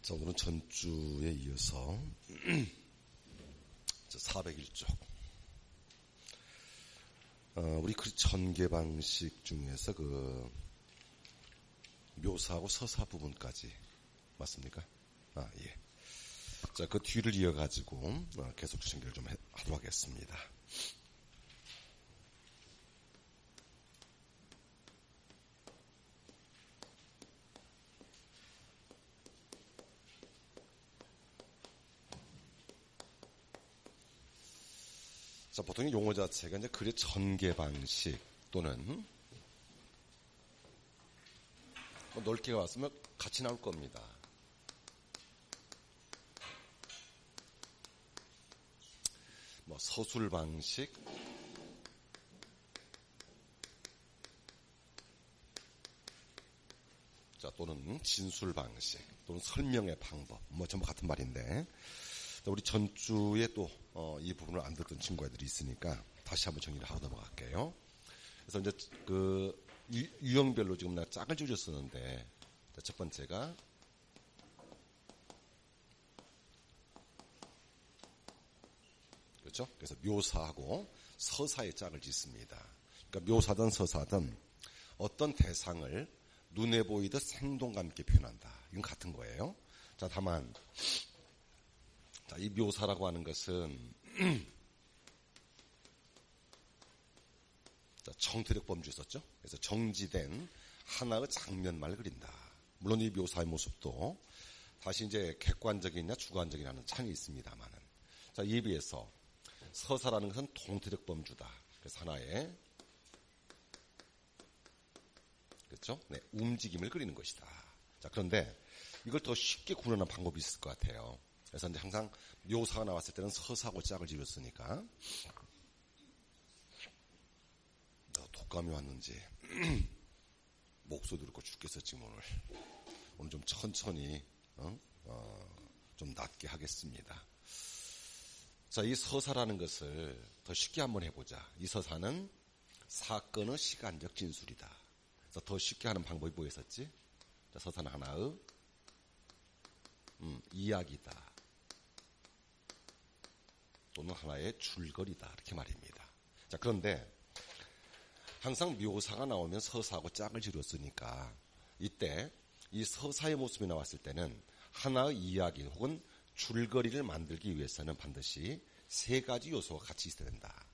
자, 오늘은 전주에 이어서 401쪽 우리 그 전개 방식 중에서 그 묘사하고 서사 부분까지 맞습니까? 예. 자, 그 뒤를 이어가지고 계속 전개를 좀 하도록 하겠습니다. 자, 보통 용어 자체가 이제 글의 전개 방식 또는 넓게 왔으면 같이 나올 겁니다. 서술 방식, 자, 또는 진술 방식, 또는 설명의 방법, 전부 같은 말인데, 우리 전주에 또 이 부분을 안 듣던 친구들이 있으니까 다시 한번 정리를 하고 넘어갈게요. 그래서 이제 그 유형별로 지금 내가 짝을 지어줬었는데, 첫 번째가 그렇죠? 그래서 묘사하고 서사의 짝을 짓습니다. 그러니까 묘사든 서사든 어떤 대상을 눈에 보이듯 생동감 있게 표현한다. 이건 같은 거예요. 자, 다만 자, 이 묘사라고 하는 것은 자, 정태력 범주 있었죠? 그래서 정지된 하나의 장면만을 그린다. 물론 이 묘사의 모습도 다시 이제 객관적이냐 주관적이냐는 차이 있습니다만은. 자, 이에 비해서 서사라는 것은 동태력 범주다. 그래서 하나의 그렇죠? 네, 움직임을 그리는 것이다. 자, 그런데 이걸 더 쉽게 구분하는 방법이 있을 것 같아요. 그래서 이제 항상 묘사가 나왔을 때는 서사하고 짝을 지었으니까 독감이 왔는지 목소리 듣고 죽겠어 지금 오늘 좀 천천히 좀 낮게 하겠습니다. 자, 이 서사라는 것을 더 쉽게 한번 해보자. 이 서사는 사건의 시간적 진술이다. 그래서 더 쉽게 하는 방법이 뭐였었지? 자, 서사는 하나의 이야기다. 또는 하나의 줄거리다. 이렇게 말입니다. 자, 그런데 항상 묘사가 나오면 서사하고 짝을 지었으니까 이때 이 서사의 모습이 나왔을 때는 하나의 이야기 혹은 줄거리를 만들기 위해서는 반드시 세 가지 요소가 같이 있어야 된다.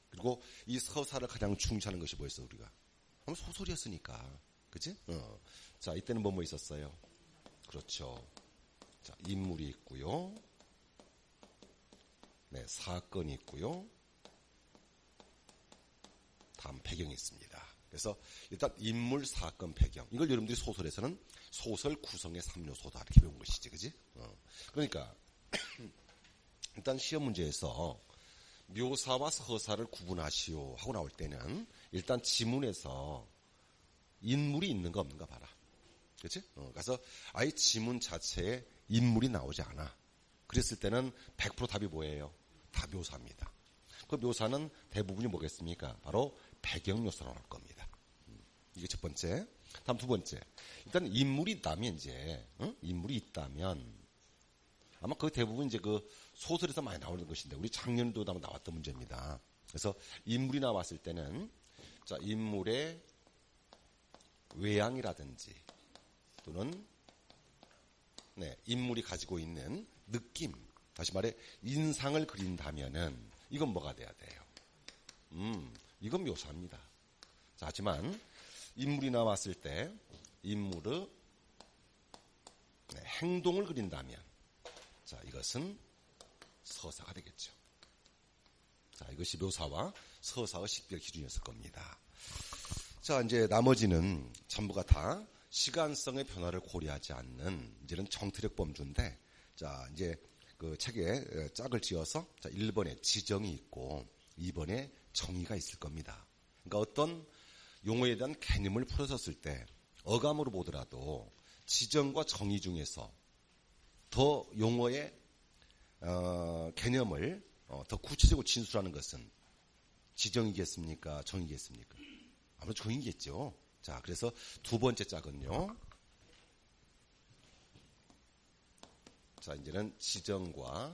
그리고 이 서사를 가장 중시하는 것이 뭐였어, 우리가? 소설이었으니까. 그치? 자, 이때는 뭐 있었어요? 그렇죠. 자, 인물이 있고요. 네, 사건이 있고요. 다음 배경이 있습니다. 그래서 일단 인물, 사건, 배경. 이걸 여러분들이 소설에서는 소설 구성의 3요소다. 이렇게 배운 것이지. 그지? 그러니까 일단 시험 문제에서 묘사와 서사를 구분하시오 하고 나올 때는 일단 지문에서 인물이 있는가 없는가 봐라. 그렇지? 그래서 아예 지문 자체에 인물이 나오지 않아. 그랬을 때는 100% 답이 뭐예요? 다 묘사입니다. 그 묘사는 대부분이 뭐겠습니까? 바로 배경 요소로 나올 겁니다. 이게 첫 번째. 다음 두 번째. 일단 인물이 있다면 인물이 있다면 아마 그 대부분 이제 그 소설에서 많이 나오는 것인데 우리 작년도 아마 나왔던 문제입니다. 그래서 인물이 나왔을 때는 자, 인물의 외양이라든지 또는 네, 인물이 가지고 있는 느낌, 다시 말해 인상을 그린다면은 이건 뭐가 돼야 돼요? 이건 묘사입니다. 자, 하지만 인물이 나왔을 때 인물의 네, 행동을 그린다면 자, 이것은 서사가 되겠죠. 자, 이것이 묘사와 서사의 식별 기준이었을 겁니다. 자, 이제 나머지는 전부가 다 시간성의 변화를 고려하지 않는 이제는 정태력 범주인데, 자, 이제 그 책에 짝을 지어서 자, 1번에 지정이 있고 2번에 정의가 있을 겁니다. 그러니까 어떤 용어에 대한 개념을 풀어섰을 때 어감으로 보더라도 지정과 정의 중에서 더 용어의 개념을 더 구체적으로 진술하는 것은 지정이겠습니까? 정의겠습니까? 아무래도 정의겠죠. 자, 그래서 두 번째 짝은요. 자, 이제는 지정과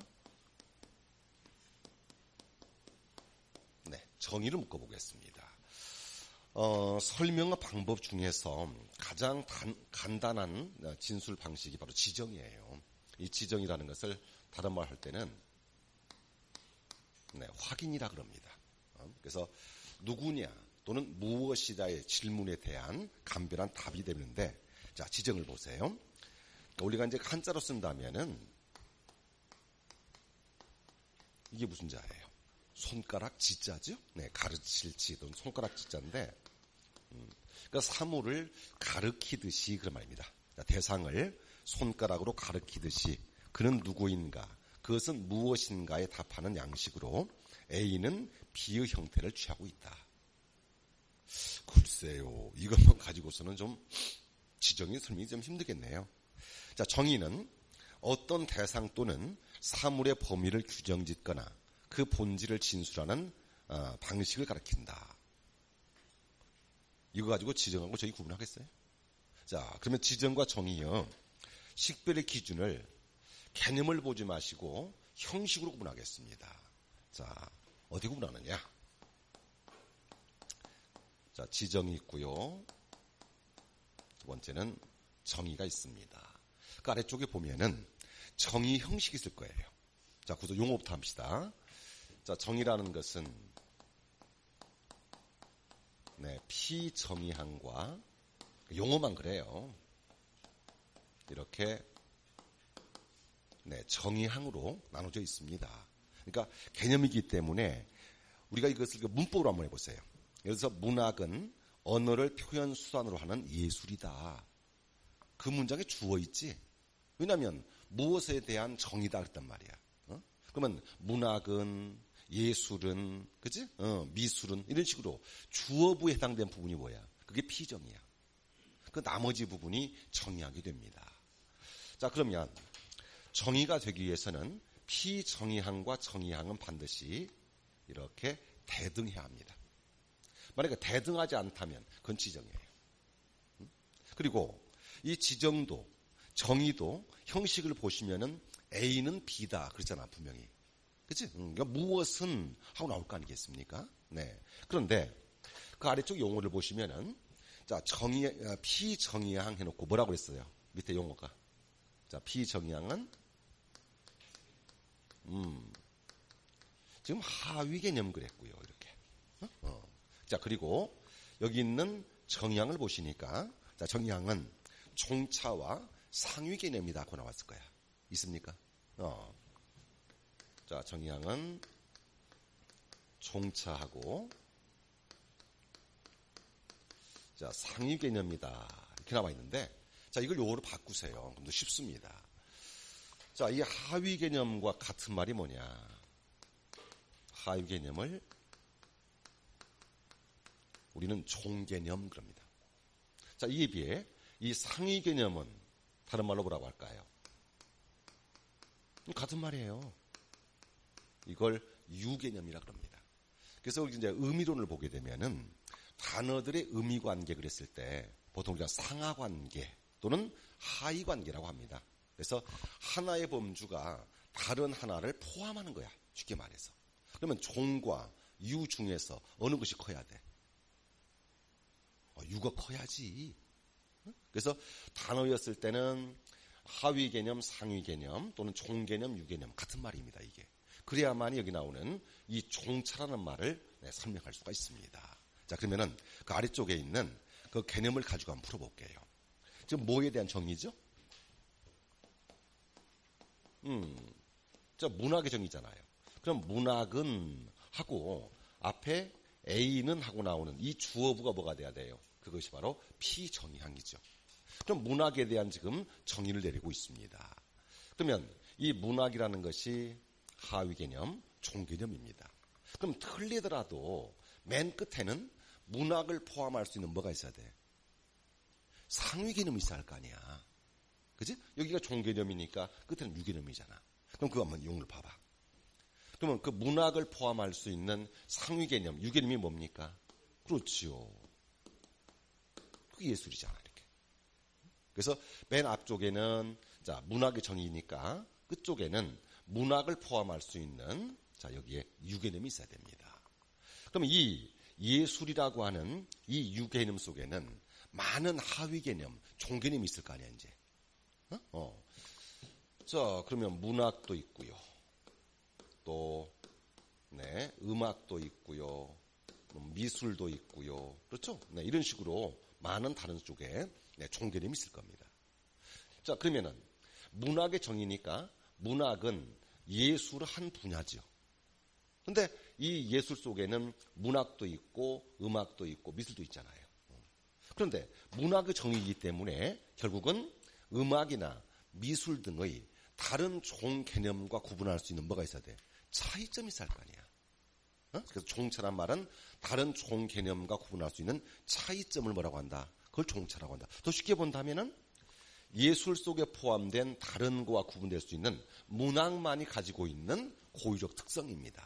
정의를 묶어보겠습니다. 설명의 방법 중에서 가장 간단한 진술 방식이 바로 지정이에요. 이 지정이라는 것을 다른 말 할 때는 확인이라 그럽니다. 그래서 누구냐 또는 무엇이다의 질문에 대한 간별한 답이 되는데, 자, 지정을 보세요. 그러니까 우리가 이제 한자로 쓴다면은 이게 무슨 자예요? 손가락 지자죠? 가르칠 지 또는 손가락 지자인데, 그러니까 사물을 가르키듯이 그런 말입니다. 대상을 손가락으로 가르키듯이 그는 누구인가, 그것은 무엇인가에 답하는 양식으로 A는 B의 형태를 취하고 있다. 글쎄요, 이것만 가지고서는 좀 지정이 설명이 좀 힘들겠네요. 자, 정의는 어떤 대상 또는 사물의 범위를 규정짓거나 그 본질을 진술하는 방식을 가리킨다. 이거 가지고 지정하고 저희 구분하겠어요? 자, 그러면 지정과 정의요, 식별의 기준을 개념을 보지 마시고 형식으로 구분하겠습니다. 자, 어디 구분하느냐? 자, 지정이 있고요. 두 번째는 정의가 있습니다. 그 아래쪽에 보면은 정의 형식이 있을 거예요. 자, 그래서 용어부터 합시다. 자, 정의라는 것은 피정의항과 용어만 그래요. 이렇게 정의항으로 나눠져 있습니다. 그러니까 개념이기 때문에 우리가 이것을 문법으로 한번 해보세요. 그래서 문학은 언어를 표현 수단으로 하는 예술이다. 그 문장에 주어 있지. 왜냐하면 무엇에 대한 정의다 그랬단 말이야. 그러면 문학은, 예술은, 그치? 미술은, 이런 식으로 주어부에 해당된 부분이 뭐야? 그게 피정이야. 그 나머지 부분이 정의하게 됩니다. 자, 그러면 정의가 되기 위해서는 피정의항과 정의항은 반드시 이렇게 대등해야 합니다. 만약에 대등하지 않다면 그건 지정이에요. 그리고 이 지정도 정의도 형식을 보시면은 A는 B다 그랬잖아, 분명히. 그치? 그러니까 무엇은 하고 나올 거 아니겠습니까? 네. 그런데 그 아래쪽 용어를 보시면은, 자, 피정의항 해놓고 뭐라고 했어요? 밑에 용어가. 자, 피정의항은 지금 하위 개념 그랬고요, 이렇게. 자, 그리고 여기 있는 정의항을 보시니까, 자, 정의항은 종차와 상위 개념이다 고 나왔을 거야. 있습니까? 자, 정의항은 종차하고, 자, 상위 개념이다 이렇게 나와 있는데, 자, 이걸 용어로 바꾸세요. 그럼 더 쉽습니다. 자, 이 하위 개념과 같은 말이 뭐냐? 하위 개념을 우리는 종개념 그럽니다. 자, 이에 비해 이 상위 개념은 다른 말로 뭐라고 할까요? 같은 말이에요. 이걸 유개념이라 그럽니다. 그래서 이제 의미론을 보게 되면은 단어들의 의미 관계 그랬을 때 보통 우리가 상하 관계 또는 하위 관계라고 합니다. 그래서 하나의 범주가 다른 하나를 포함하는 거야. 쉽게 말해서. 그러면 종과 유 중에서 어느 것이 커야 돼? 유가 커야지. 그래서 단어였을 때는 하위 개념, 상위 개념 또는 종 개념, 유 개념 같은 말입니다. 이게. 그래야만 여기 나오는 이 종차라는 말을 설명할 수가 있습니다. 자, 그러면은 그 아래쪽에 있는 그 개념을 가지고 한번 풀어볼게요. 지금 뭐에 대한 정의죠? 저 문학의 정의잖아요. 그럼 문학은 하고 앞에 A는 하고 나오는 이 주어부가 뭐가 돼야 돼요? 그것이 바로 피정의항이죠. 그럼 문학에 대한 지금 정의를 내리고 있습니다. 그러면 이 문학이라는 것이 하위 개념, 종 개념입니다. 그럼 틀리더라도 맨 끝에는 문학을 포함할 수 있는 뭐가 있어야 돼? 상위 개념이 있어야 할 거 아니야. 그치? 여기가 종 개념이니까 끝에는 유 개념이잖아. 그럼 그거 한번 용어를 봐봐. 그러면 그 문학을 포함할 수 있는 상위 개념, 유 개념이 뭡니까? 그렇지요. 그게 예술이잖아, 이렇게. 그래서 맨 앞쪽에는 자, 문학의 정의니까 끝쪽에는 문학을 포함할 수 있는 자 여기에 유개념이 있어야 됩니다. 그럼 이 예술이라고 하는 이 유개념 속에는 많은 하위 개념, 종개념이 있을 거 아니야 이제. 자 그러면 문학도 있고요. 또 네, 음악도 있고요. 미술도 있고요. 그렇죠? 네, 이런 식으로 많은 다른 쪽에 네, 종개념이 있을 겁니다. 자, 그러면은 문학의 정의니까 문학은 예술의 한 분야죠. 근데 이 예술 속에는 문학도 있고 음악도 있고 미술도 있잖아요. 그런데 문학의 정의이기 때문에 결국은 음악이나 미술 등의 다른 종개념과 구분할 수 있는 뭐가 있어야 돼? 차이점이 있을 거 아니야. 그래서 종차란 말은 다른 종개념과 구분할 수 있는 차이점을 뭐라고 한다? 그걸 종차라고 한다. 더 쉽게 본다면은 예술 속에 포함된 다른 거와 구분될 수 있는 문학만이 가지고 있는 고유적 특성입니다.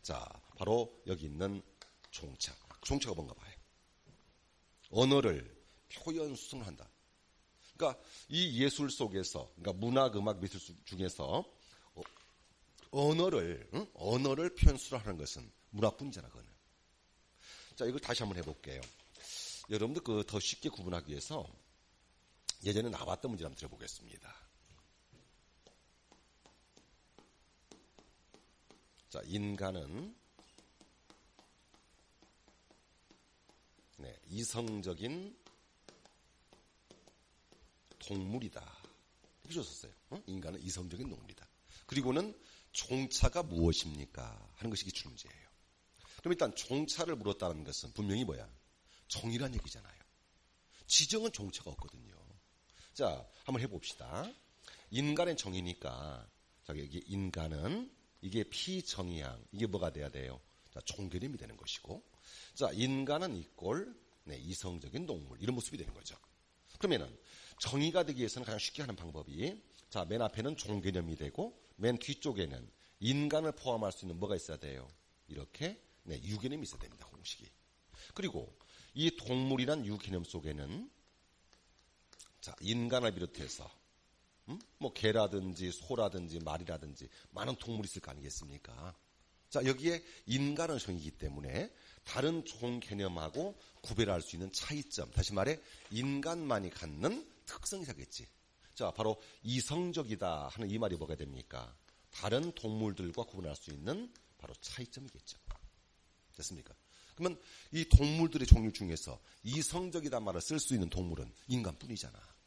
자, 바로 여기 있는 종차. 종차가 뭔가 봐요. 언어를 표현 수승을 한다. 그러니까 이 예술 속에서, 그러니까 문학, 음악, 미술 중에서 언어를 표현 수술하는 것은 문학뿐이잖아, 그거는. 자, 이걸 다시 한번 해볼게요. 여러분들 그 더 쉽게 구분하기 위해서 예전에 나왔던 문제 한번 들어보겠습니다. 자, 인간은 네, 이성적인 동물이다. 이렇게 줬었어요. 인간은 이성적인 동물이다. 그리고는 종차가 무엇입니까? 하는 것이 기출 문제예요. 그럼 일단 종차를 물었다는 것은 분명히 뭐야? 정의란 얘기잖아요. 지정은 종차가 없거든요. 자, 한번 해봅시다. 인간의 정의니까, 자, 여기 인간은 이게 피정의양, 이게 뭐가 돼야 돼요? 자, 종개념이 되는 것이고, 자, 인간은 이꼴 네, 이성적인 동물 이런 모습이 되는 거죠. 그러면은 정의가 되기 위해서는 가장 쉽게 하는 방법이 자, 맨 앞에는 종개념이 되고 맨 뒤쪽에는 인간을 포함할 수 있는 뭐가 있어야 돼요? 이렇게 네, 유개념이 있어야 됩니다. 공식이. 그리고 이 동물이란 유개념 속에는 자, 인간을 비롯해서 뭐 개라든지 소라든지 말이라든지 많은 동물이 있을 거 아니겠습니까? 자, 여기에 인간은 정의이기 때문에 다른 종 개념하고 구별할 수 있는 차이점, 다시 말해 인간만이 갖는 특성이 사겠지. 자, 바로 이성적이다 하는 이 말이 뭐가 됩니까? 다른 동물들과 구분할 수 있는 바로 차이점이겠죠. 됐습니까? 그러면 이 동물들의 종류 중에서 이성적이다 말을 쓸 수 있는 동물은 인간뿐이잖아.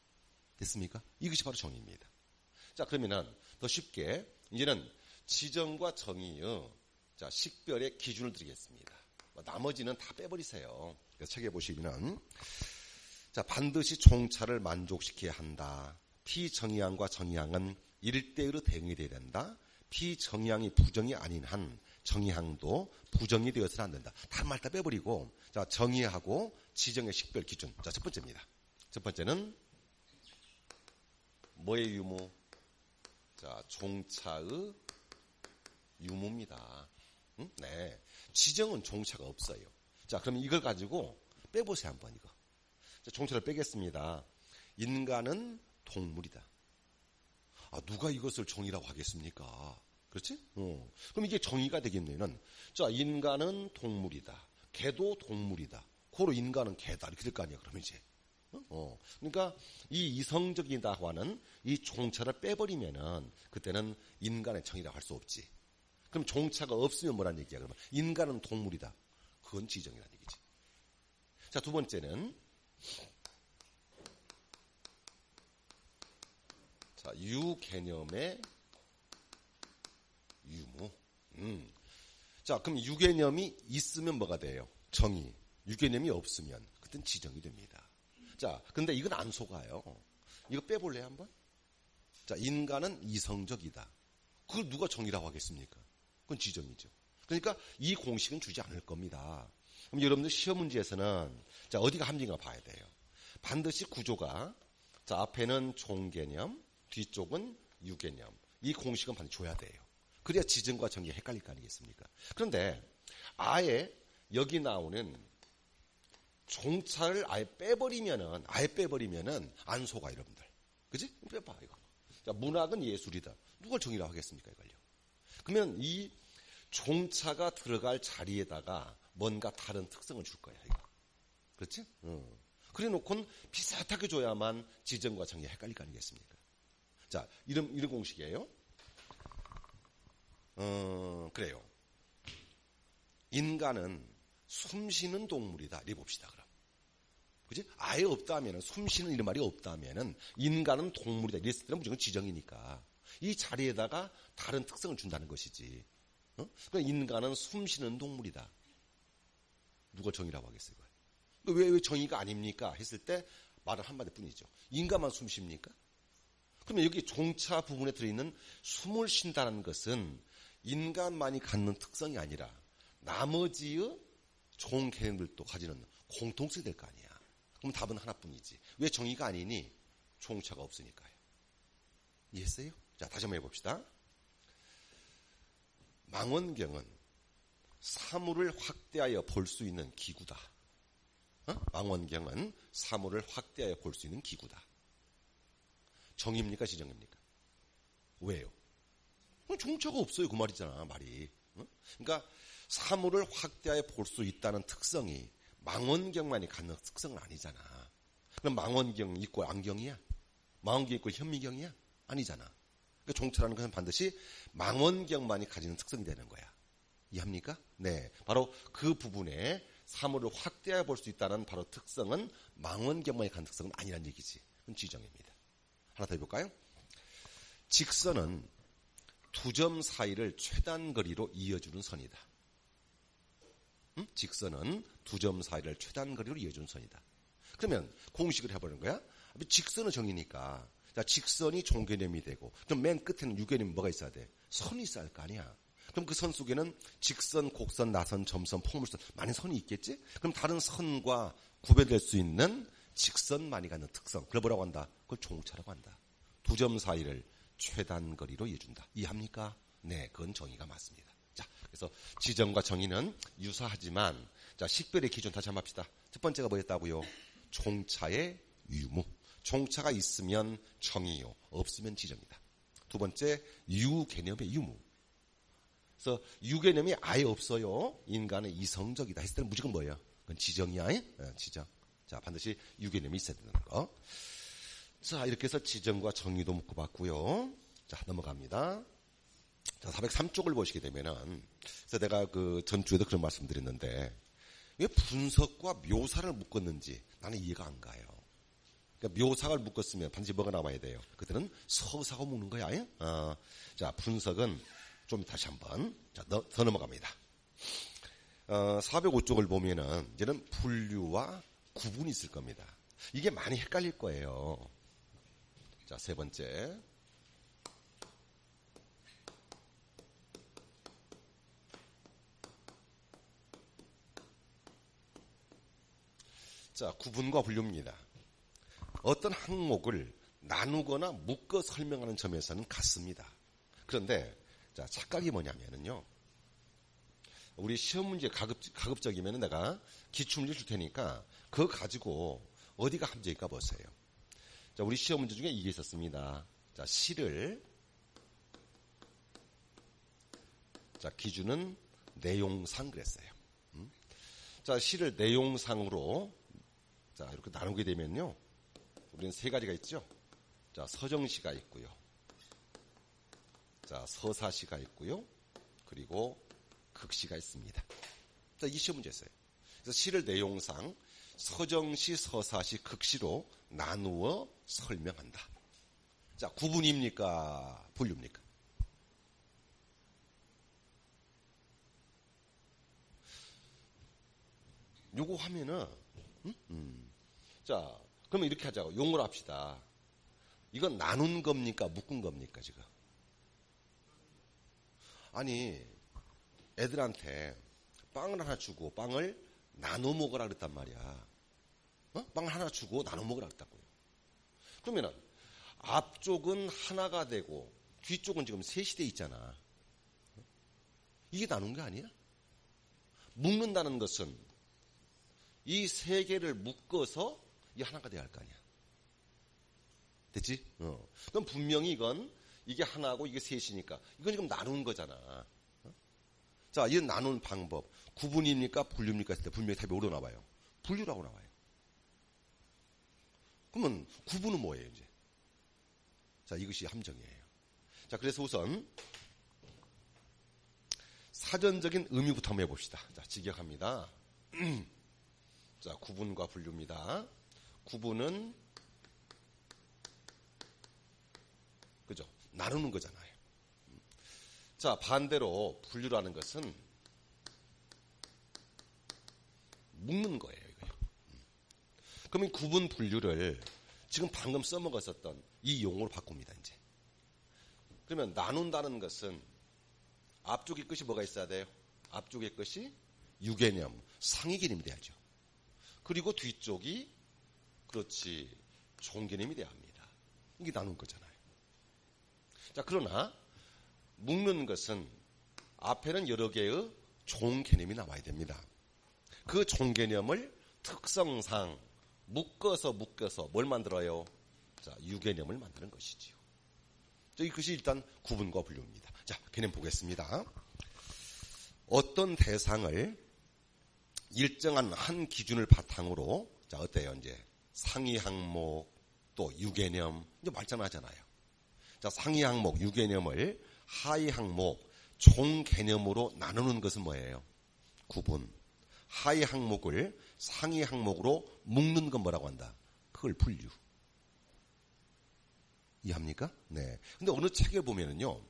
됐습니까? 이것이 바로 정의입니다. 자, 그러면은 더 쉽게 이제는 지정과 정의의 자, 식별의 기준을 드리겠습니다. 나머지는 다 빼버리세요. 그래서 책에 보시면은 자, 반드시 종차를 만족시켜야 한다. 피정의양과 정의양은 1대1로 대응이 돼야 된다. 피정의양이 부정이 아닌 한 정의양도 부정이 되어서는 안 된다. 다 말 다 빼버리고 자, 정의하고 지정의 식별 기준. 자, 첫 번째입니다. 첫 번째는 뭐의 유무? 자, 종차의 유무입니다. 네. 지정은 종차가 없어요. 자, 그럼 이걸 가지고 빼보세요, 한번 이거. 자, 종차를 빼겠습니다. 인간은 동물이다. 아, 누가 이것을 정의라고 하겠습니까? 그렇지? 그럼 이게 정의가 되겠네요. 자, 인간은 동물이다. 개도 동물이다. 고로 인간은 개다. 이렇게 될 거 아니야, 그러면 이제. 그러니까 이 이성적이다고 하는 이 종차를 빼버리면은 그때는 인간의 정의라고 할 수 없지. 그럼 종차가 없으면 뭐란 얘기야? 그러면 인간은 동물이다. 그건 지정이라는 얘기지. 자, 두 번째는 자, 유개념의 유무. 자, 그럼 유개념이 있으면 뭐가 돼요? 정의. 유개념이 없으면 그땐 지정이 됩니다. 자, 근데 이건 안 속아요. 이거 빼볼래요, 한번? 자, 인간은 이성적이다. 그걸 누가 정의라고 하겠습니까? 그건 지정이죠. 그러니까 이 공식은 주지 않을 겁니다. 그럼 여러분들 시험 문제에서는 자, 어디가 함정인가 봐야 돼요. 반드시 구조가 자, 앞에는 종개념, 뒤쪽은 유개념. 이 공식은 반드시 줘야 돼요. 그래야 지정과 정의가 헷갈릴 거 아니겠습니까? 그런데 아예 여기 나오는 종차를 아예 빼버리면은 안 속아, 여러분들. 그지? 빼봐, 이거. 자, 문학은 예술이다. 누가 정의라고 하겠습니까, 이걸요? 그러면 이 종차가 들어갈 자리에다가 뭔가 다른 특성을 줄 거야, 이거. 그렇지? 그래 놓고는 비슷하게 줘야만 지정과 정의가 헷갈릴 거 아니겠습니까? 자, 이런 공식이에요. 그래요. 인간은 숨쉬는 동물이다. 이렇게 봅시다, 그럼. 그지? 아예 없다면은, 숨쉬는 이런 말이 없다면은, 인간은 동물이다. 이랬을 때는 무조건 지정이니까. 이 자리에다가 다른 특성을 준다는 것이지. 그러니까 인간은 숨쉬는 동물이다. 누가 정의라고 하겠어요? 왜 정의가 아닙니까? 했을 때 말은 한마디 뿐이죠. 인간만 숨 쉽니까? 그러면 여기 종차 부분에 들어있는 숨을 쉰다는 것은 인간만이 갖는 특성이 아니라 나머지의 종 개념들도 가지는 공통성이 될 거 아니야. 그럼 답은 하나뿐이지. 왜 정의가 아니니? 종차가 없으니까요. 이해했어요? 자, 다시 한번 해봅시다. 망원경은 사물을 확대하여 볼 수 있는 기구다. 망원경은 사물을 확대하여 볼 수 있는 기구다. 정의입니까? 지정입니까? 왜요? 종차가 없어요. 그 말이잖아, 말이. 그러니까 사물을 확대하여 볼 수 있다는 특성이 망원경만이 갖는 특성은 아니잖아. 그럼 망원경 있고 안경이야? 망원경 있고 현미경이야? 아니잖아. 그러니까 종차라는 것은 반드시 망원경만이 가지는 특성이 되는 거야. 이해합니까? 네. 바로 그 부분에 사물을 확대해 볼 수 있다는 바로 특성은 망원경만이 갖는 특성은 아니란 얘기지. 그건 지정입니다. 하나 더 해볼까요? 직선은 두 점 사이를 최단 거리로 이어주는 선이다. 직선은 두 점 사이를 최단 거리로 이어주는 선이다. 그러면 공식을 해보는 거야. 직선은 정이니까. 자, 직선이 종개념이 되고, 그럼 맨 끝에는 유개념이 뭐가 있어야 돼? 선이 있어야 할 거 아니야. 그럼 그 선 속에는 직선, 곡선, 나선, 점선, 포물선 많은 선이 있겠지? 그럼 다른 선과 구별될 수 있는 직선만이 갖는 특성, 그걸 뭐라고 한다? 그걸 종차라고 한다. 두 점 사이를 최단 거리로 이어준다. 이해합니까? 네, 그건 정의가 맞습니다. 자, 그래서 지정과 정의는 유사하지만, 자, 식별의 기준 다시 한번 합시다. 첫 번째가 뭐였다고요? 종차의 유무. 종차가 있으면 정의요, 없으면 지정이다. 두 번째, 유개념의 유무. 그래서 유개념이 아예 없어요. 인간은 이성적이다 했을 때는 무조건 뭐예요? 그건 지정이야. 지정. 자, 반드시 유개념이 있어야 되는 거. 자, 이렇게 해서 지정과 정의도 묶어봤고요. 자, 넘어갑니다. 자, 403쪽을 보시게 되면은, 그래서 내가 그 전주에도 그런 말씀 드렸는데, 왜 분석과 묘사를 묶었는지 나는 이해가 안 가요. 그러니까 묘사를 묶었으면 반드시 뭐가 나와야 돼요? 그들은 서사가 묶는 거야. 자, 분석은 좀 다시 한번, 자, 더 넘어갑니다. 405쪽을 보면은, 이제는 분류와 구분이 있을 겁니다. 이게 많이 헷갈릴 거예요. 자, 세 번째. 자, 구분과 분류입니다. 어떤 항목을 나누거나 묶어 설명하는 점에서는 같습니다. 그런데, 자, 착각이 뭐냐면은요. 우리 시험 문제 가급적이면 내가 기출문제 줄 테니까 그거 가지고 어디가 함정일까 보세요. 자, 우리 시험 문제 중에 이게 있었습니다. 자, 시를, 자, 기준은 내용상 그랬어요. 자, 시를 내용상으로, 자, 이렇게 나누게 되면요. 우리는 세 가지가 있죠. 자, 서정시가 있고요. 자, 서사시가 있고요. 그리고 극시가 있습니다. 자, 이 시험 문제였어요. 그래서 시를 내용상 서정시, 서사시, 극시로 나누어 설명한다. 자, 구분입니까? 분류입니까? 요거 하면은, 자, 그러면 이렇게 하자고. 용어로 합시다. 이건 나눈 겁니까? 묶은 겁니까, 지금? 아니, 애들한테 빵을 하나 주고 빵을 나눠 먹으라 그랬단 말이야. 빵을 하나 주고 나눠 먹으라 그랬다고요. 그러면은 앞쪽은 하나가 되고 뒤쪽은 지금 셋이 돼 있잖아. 이게 나눈 게 아니야? 묶는다는 것은 이 세 개를 묶어서 이 하나가 돼야 할 거 아니야. 됐지? 그럼 분명히 이게 하나고 이게 셋이니까 이건 지금 나눈 거잖아. 자, 이 나눈 방법. 구분입니까? 분류입니까? 했을 때 분명히 답이 뭐로 나와요? 분류라고 나와요. 그러면 구분은 뭐예요, 이제? 자, 이것이 함정이에요. 자, 그래서 우선 사전적인 의미부터 한번 해봅시다. 자, 직역합니다. 자, 구분과 분류입니다. 구분은 그죠? 나누는 거잖아요. 자, 반대로 분류라는 것은 묶는 거예요, 이거요. 그러면 구분 분류를 지금 방금 써먹었었던 이 용어로 바꿉니다, 이제. 그러면 나눈다는 것은 앞쪽의 것이 뭐가 있어야 돼요? 앞쪽의 것이 유개념, 상위 개념이 돼야죠. 그리고 뒤쪽이 그렇지 종개념이 돼야 합니다. 이게 나눈 거잖아요. 자, 그러나 묶는 것은 앞에는 여러 개의 종개념이 나와야 됩니다. 그 종개념을 특성상 묶어서 뭘 만들어요? 자, 유개념을 만드는 것이지요. 자, 이것이 일단 구분과 분류입니다. 자, 개념 보겠습니다. 어떤 대상을 일정한 한 기준을 바탕으로, 자, 어때요, 이제? 상위 항목, 또 유개념, 이제 말씀하잖아요. 자, 상위 항목, 유개념을 하위 항목, 종 개념으로 나누는 것은 뭐예요? 구분. 하위 항목을 상위 항목으로 묶는 건 뭐라고 한다? 그걸 분류. 이해합니까? 네. 근데 어느 책에 보면은요,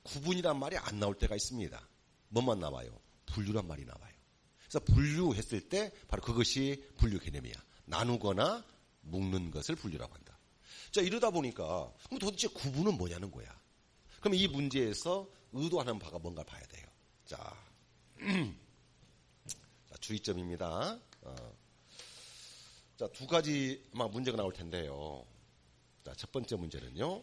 구분이란 말이 안 나올 때가 있습니다. 뭐만 나와요? 분류란 말이 나와요. 그래서 분류했을 때 바로 그것이 분류 개념이야. 나누거나 묶는 것을 분류라고 한다. 자, 이러다 보니까 그럼 도대체 구분은 뭐냐는 거야. 그럼 이 문제에서 의도하는 바가 뭔가 봐야 돼요. 자, 주의점입니다. 자, 두 가지 아마 문제가 나올 텐데요. 자, 첫 번째 문제는요.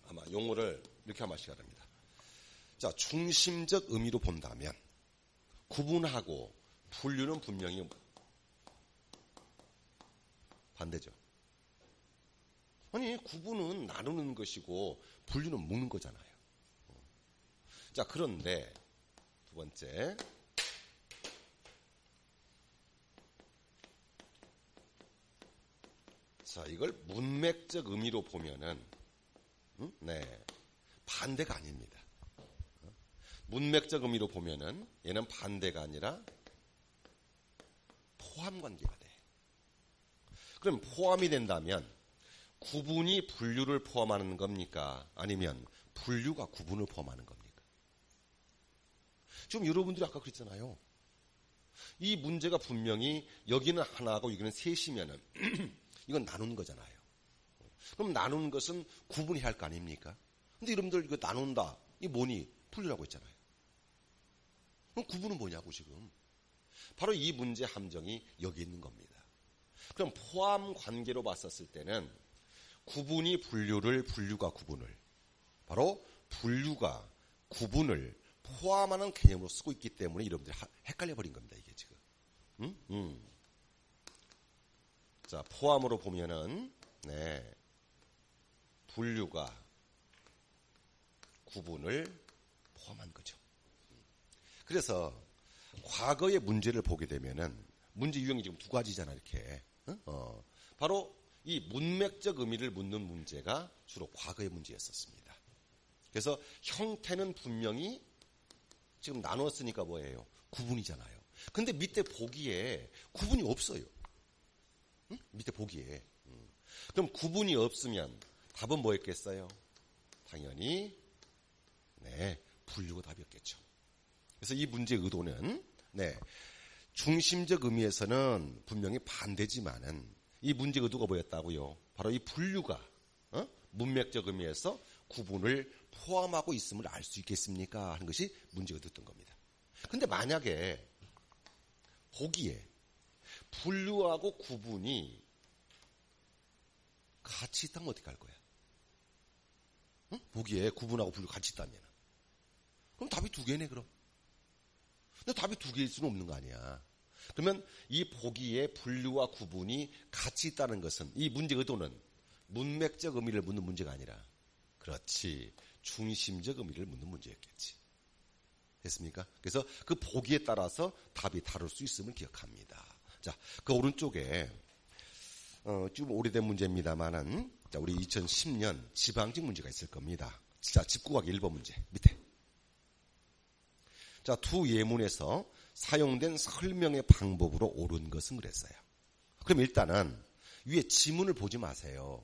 아마 용어를 이렇게 한번 하셔야 됩니다. 자, 중심적 의미로 본다면 구분하고 분류는 분명히 반대죠. 아니, 구분은 나누는 것이고 분류는 묶는 거잖아요. 자, 그런데 두 번째, 자, 이걸 문맥적 의미로 보면은 네, 반대가 아닙니다. 문맥적 의미로 보면은 얘는 반대가 아니라 포함 관계가 돼. 그럼 포함이 된다면 구분이 분류를 포함하는 겁니까? 아니면 분류가 구분을 포함하는 겁니까? 지금 여러분들이 아까 그랬잖아요. 이 문제가 분명히 여기는 하나고 여기는 셋이면은 이건 나눈 거잖아요. 그럼 나눈 것은 구분해야 할 거 아닙니까? 근데 여러분들 이거 나눈다. 이게 뭐니? 분류라고 했잖아요. 그럼 구분은 뭐냐고 지금. 바로 이 문제 함정이 여기 있는 겁니다. 그럼 포함 관계로 봤었을 때는 구분이 분류를, 분류가 구분을, 바로 분류가 구분을 포함하는 개념으로 쓰고 있기 때문에 여러분들이 헷갈려 버린 겁니다. 이게 지금. 자, 포함으로 보면은 네, 분류가 구분을 포함한 거죠. 그래서 과거의 문제를 보게 되면은 문제 유형이 지금 두 가지잖아, 이렇게. 바로 이 문맥적 의미를 묻는 문제가 주로 과거의 문제였었습니다. 그래서 형태는 분명히 지금 나눴으니까 뭐예요? 구분이잖아요. 근데 밑에 보기에 구분이 없어요. 응? 밑에 보기에. 그럼 구분이 없으면 답은 뭐였겠어요? 당연히 네, 분류가 답이었겠죠. 그래서 이 문제의 의도는 네, 중심적 의미에서는 분명히 반대지만은 이 문제의 의도가 뭐였다고요? 바로 이 분류가 문맥적 의미에서 구분을 포함하고 있음을 알 수 있겠습니까? 하는 것이 문제가 됐던 겁니다. 근데 만약에 보기에 분류하고 구분이 같이 있다면 어떻게 할 거야? 응? 보기에 구분하고 분류 같이 있다면. 그럼 답이 두 개네, 그럼. 근데 답이 두 개일 수는 없는 거 아니야. 그러면 이 보기에 분류와 구분이 같이 있다는 것은 이 문제의 의도는 문맥적 의미를 묻는 문제가 아니라 그렇지 중심적 의미를 묻는 문제였겠지. 됐습니까? 그래서 그 보기에 따라서 답이 다를 수 있음을 기억합니다. 자, 그 오른쪽에 좀 오래된 문제입니다만은 자, 우리 2010년 지방직 문제가 있을 겁니다. 자, 집구하기 1번 문제 밑에. 자, 두 예문에서 사용된 설명의 방법으로 옳은 것은 그랬어요. 그럼 일단은 위에 지문을 보지 마세요.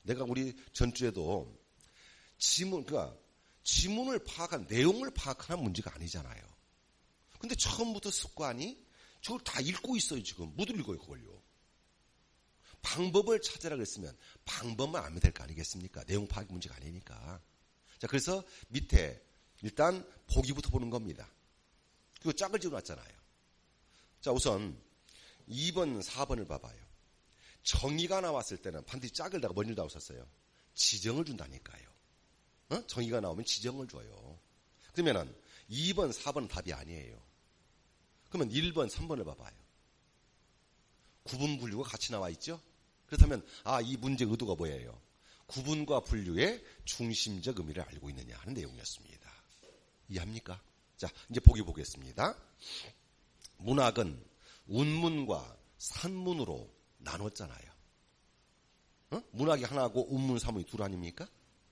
내가 우리 전주에도 그러니까 지문을 파악한, 내용을 파악하는 문제가 아니잖아요. 근데 처음부터 습관이 저걸 다 읽고 있어요, 지금. 못 읽어요, 그걸요. 방법을 찾으라 그랬으면 방법만 알면 될 거 아니겠습니까? 내용 파악 문제가 아니니까. 자, 그래서 밑에 일단 보기부터 보는 겁니다. 그리고 짝을 지어놨잖아요. 자, 우선 2번, 4번을 봐봐요. 정의가 나왔을 때는 반드시 짝을다가 뭔 일도 없었어요. 지정을 준다니까요. 정의가 나오면 지정을 줘요. 그러면은 2번, 4번은 답이 아니에요. 그러면 1번, 3번을 봐봐요. 구분, 분류가 같이 나와 있죠? 그렇다면 이 문제의 의도가 뭐예요? 구분과 분류의 중심적 의미를 알고 있느냐 하는 내용이었습니다. 이해합니까? 자, 이제 보기 보겠습니다. 문학은 운문과 산문으로 나눴잖아요. 문학이 하나고 운문, 산문이 둘 아닙니까?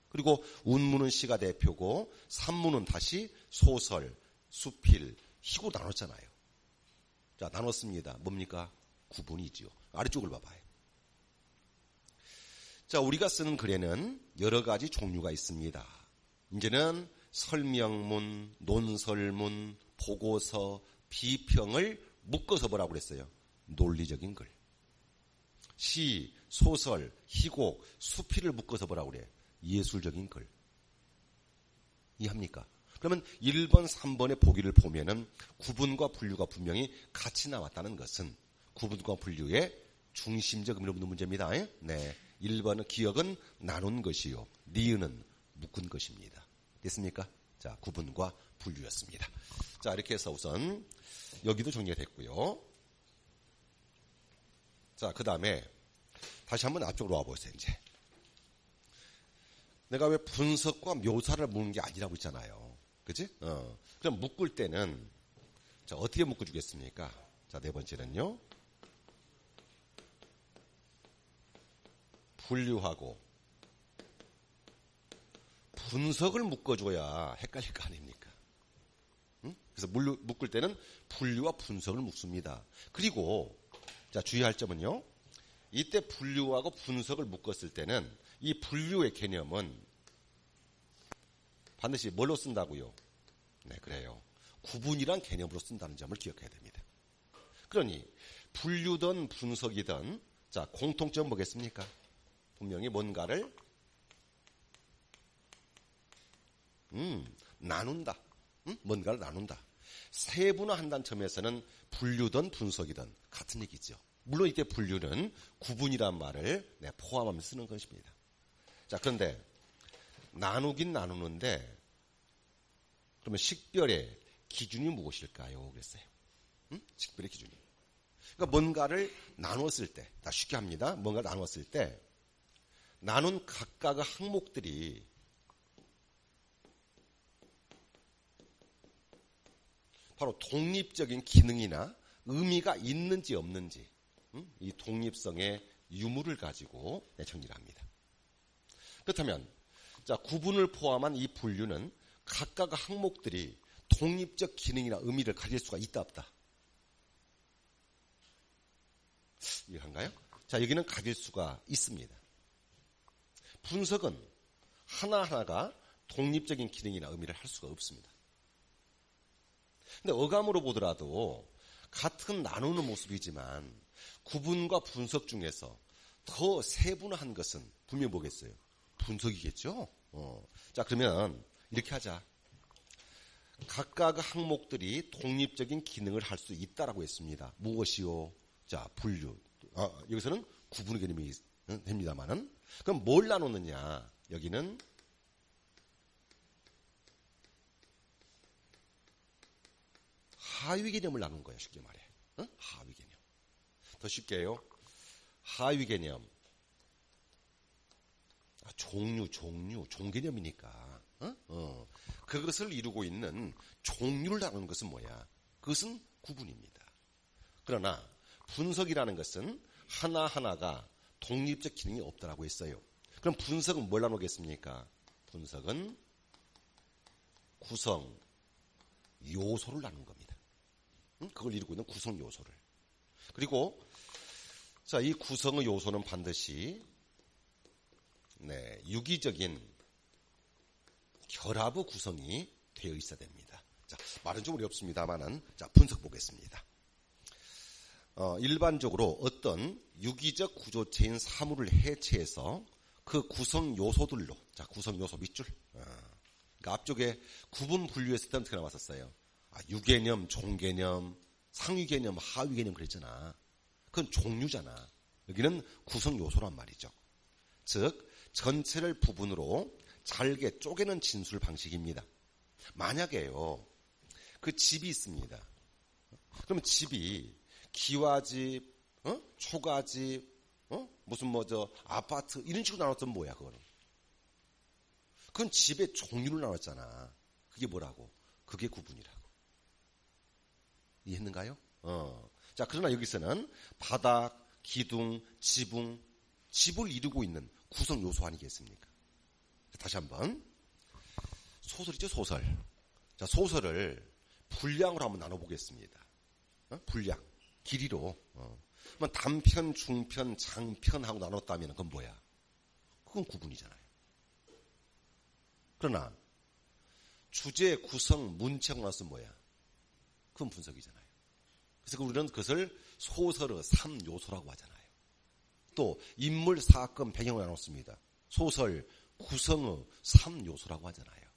그리고 운문은 시가 대표고 산문은 다시 소설, 수필, 희고 나눴잖아요. 자, 나눴습니다. 뭡니까? 구분이지요. 아래쪽을 봐봐요. 자, 우리가 쓰는 글에는 여러 가지 종류가 있습니다. 이제는 설명문, 논설문, 보고서, 비평을 묶어서 뭐라고 그랬어요? 논리적인 글. 시, 소설, 희곡, 수필을 묶어서 뭐라고 그래요? 예술적인 글. 이해합니까? 그러면 1번, 3번의 보기를 보면은 구분과 분류가 분명히 같이 나왔다는 것은 구분과 분류의 중심적 의미를 묻는 문제입니다. 네. 1번은 기억은 나눈 것이요. 니은은 묶은 것입니다. 됐습니까? 자, 구분과 분류였습니다. 자, 이렇게 해서 우선 여기도 정리가 됐고요. 자, 그 다음에 다시 한번 앞쪽으로 와보세요, 이제. 내가 왜 분석과 묘사를 묻는 게 아니라고 했잖아요. 그치? 그럼 묶을 때는, 자, 어떻게 묶어주겠습니까? 자, 네 번째는요. 분류하고 분석을 묶어줘야 헷갈릴 거 아닙니까? 응? 그래서 묶을 때는 분류와 분석을 묶습니다. 그리고, 자, 주의할 점은요. 이때 분류하고 분석을 묶었을 때는 이 분류의 개념은 반드시 뭘로 쓴다고요? 네, 그래요. 구분이란 개념으로 쓴다는 점을 기억해야 됩니다. 그러니 분류든 분석이든 자, 공통점 뭐겠습니까? 분명히 뭔가를 나눈다. 뭔가를 나눈다. 세분화한다는 점에서는 분류든 분석이든 같은 얘기죠. 물론 이때 분류는 구분이란 말을 포함하면서 쓰는 것입니다. 자, 그런데 나누긴 나누는데 그러면 식별의 기준이 무엇일까요? 그랬어요. 식별의 기준이. 그러니까 뭔가를 나눴을 때, 다 쉽게 합니다. 뭔가를 나눴을 때 나눈 각각의 항목들이 바로 독립적인 기능이나 의미가 있는지 없는지 이 독립성의 유무를 가지고 정리를 합니다. 그렇다면 자, 구분을 포함한 이 분류는 각각의 항목들이 독립적 기능이나 의미를 가질 수가 있다 없다? 이해한가요? 자, 여기는 가질 수가 있습니다. 분석은 하나하나가 독립적인 기능이나 의미를 할 수가 없습니다. 근데 어감으로 보더라도 같은 나누는 모습이지만 구분과 분석 중에서 더 세분화한 것은 분명히 뭐겠어요? 분석이겠죠? 자, 그러면 이렇게 하자. 각각의 항목들이 독립적인 기능을 할 수 있다라고 했습니다. 무엇이요? 자, 분류. 여기서는 구분의 개념이 됩니다만은. 그럼 뭘 나누느냐? 여기는 하위 개념을 나눈 거예요. 쉽게 말해. 하위 개념. 더 쉽게요. 하위 개념. 종개념이니까. 그것을 이루고 있는 종류를 나누는 것은 뭐야? 그것은 구분입니다. 그러나 분석이라는 것은 하나하나가 독립적 기능이 없다라고 했어요. 그럼 분석은 뭘 나누겠습니까? 분석은 구성 요소를 나눈 겁니다. 그걸 이루고 있는 구성 요소를. 그리고 자, 이 구성의 요소는 반드시 유기적인 결합의 구성이 되어 있어야 됩니다. 자, 말은 좀 어렵습니다만은 자, 분석 보겠습니다. 일반적으로 어떤 유기적 구조체인 사물을 해체해서 그 구성 요소들로, 자, 구성 요소 밑줄. 그러니까 앞쪽에 구분 분류했을 때 어떻게 나왔었어요? 유개념, 종개념, 상위개념, 하위개념 그랬잖아. 그건 종류잖아. 여기는 구성 요소란 말이죠. 즉, 전체를 부분으로 잘게 쪼개는 진술 방식입니다. 만약에요, 그 집이 있습니다. 그러면 집이 기와집, 초가집, 무슨 아파트 이런 식으로 나눴던 뭐야 그거는? 그건 집의 종류를 나눴잖아. 그게 뭐라고? 그게 구분이라고. 이해했는가요? 자, 그러나 여기서는 바닥, 기둥, 지붕, 집을 이루고 있는 구성 요소 아니겠습니까? 다시 한번. 소설이죠, 소설. 자, 소설을 분량으로 한번 나눠보겠습니다. 분량. 길이로. 그러면 단편, 중편, 장편하고 나눴다면 그건 뭐야? 그건 구분이잖아요. 그러나 주제, 구성, 문체하고 나서 뭐야? 그건 분석이잖아요. 그래서 우리는 그것을 소설의 3요소라고 하잖아요. 또 인물, 사건, 배경을 나눴습니다. 소설, 구성의 3요소라고 하잖아요.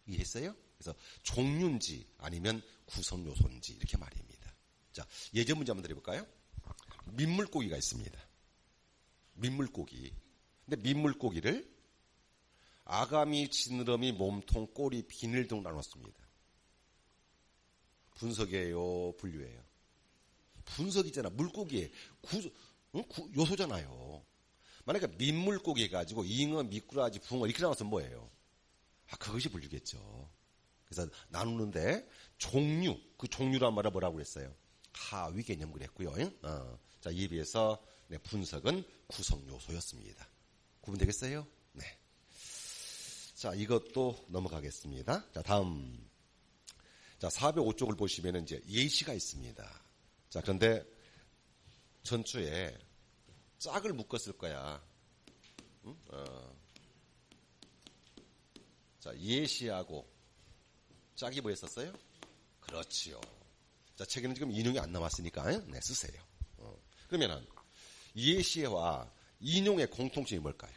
이해했어요? 그래서 종류인지 아니면 구성 요소인지 이렇게 말입니다. 자, 예제 문제 한번 드려볼까요? 민물고기가 있습니다. 민물고기. 근데 민물고기를 아가미, 지느러미, 몸통, 꼬리, 비늘 등 나눴습니다. 분석이에요? 분류예요? 분석이잖아. 물고기의 요소잖아요. 만약에 민물고기 가지고 잉어, 미꾸라지, 붕어 이렇게 나눠서 뭐예요? 그것이 분류겠죠. 그래서 나누는데 종류, 그 종류란 말은 뭐라고 그랬어요? 하위 개념 그랬고요. 자, 이에 비해서 분석은 구성 요소였습니다. 구분되겠어요? 네. 자, 이것도 넘어가겠습니다. 자, 다음. 자, 405쪽을 보시면 이제 예시가 있습니다. 자, 그런데 전주에 짝을 묶었을 거야. 자, 예시하고 짝이 뭐 했었어요? 그렇지요. 자, 책에는 지금 인용이 안 남았으니까 쓰세요. 그러면은 예시와 인용의 공통점이 뭘까요?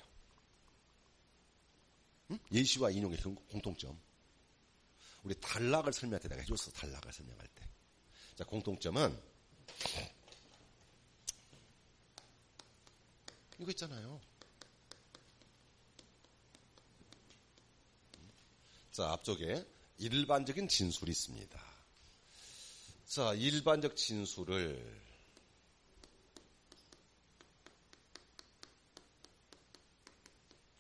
예시와 인용의 공통점. 우리 단락을 설명할 때 내가 해줬어. 단락을 설명할 때. 자, 공통점은 이거 있잖아요. 자, 앞쪽에 일반적인 진술이 있습니다. 자, 일반적 진술을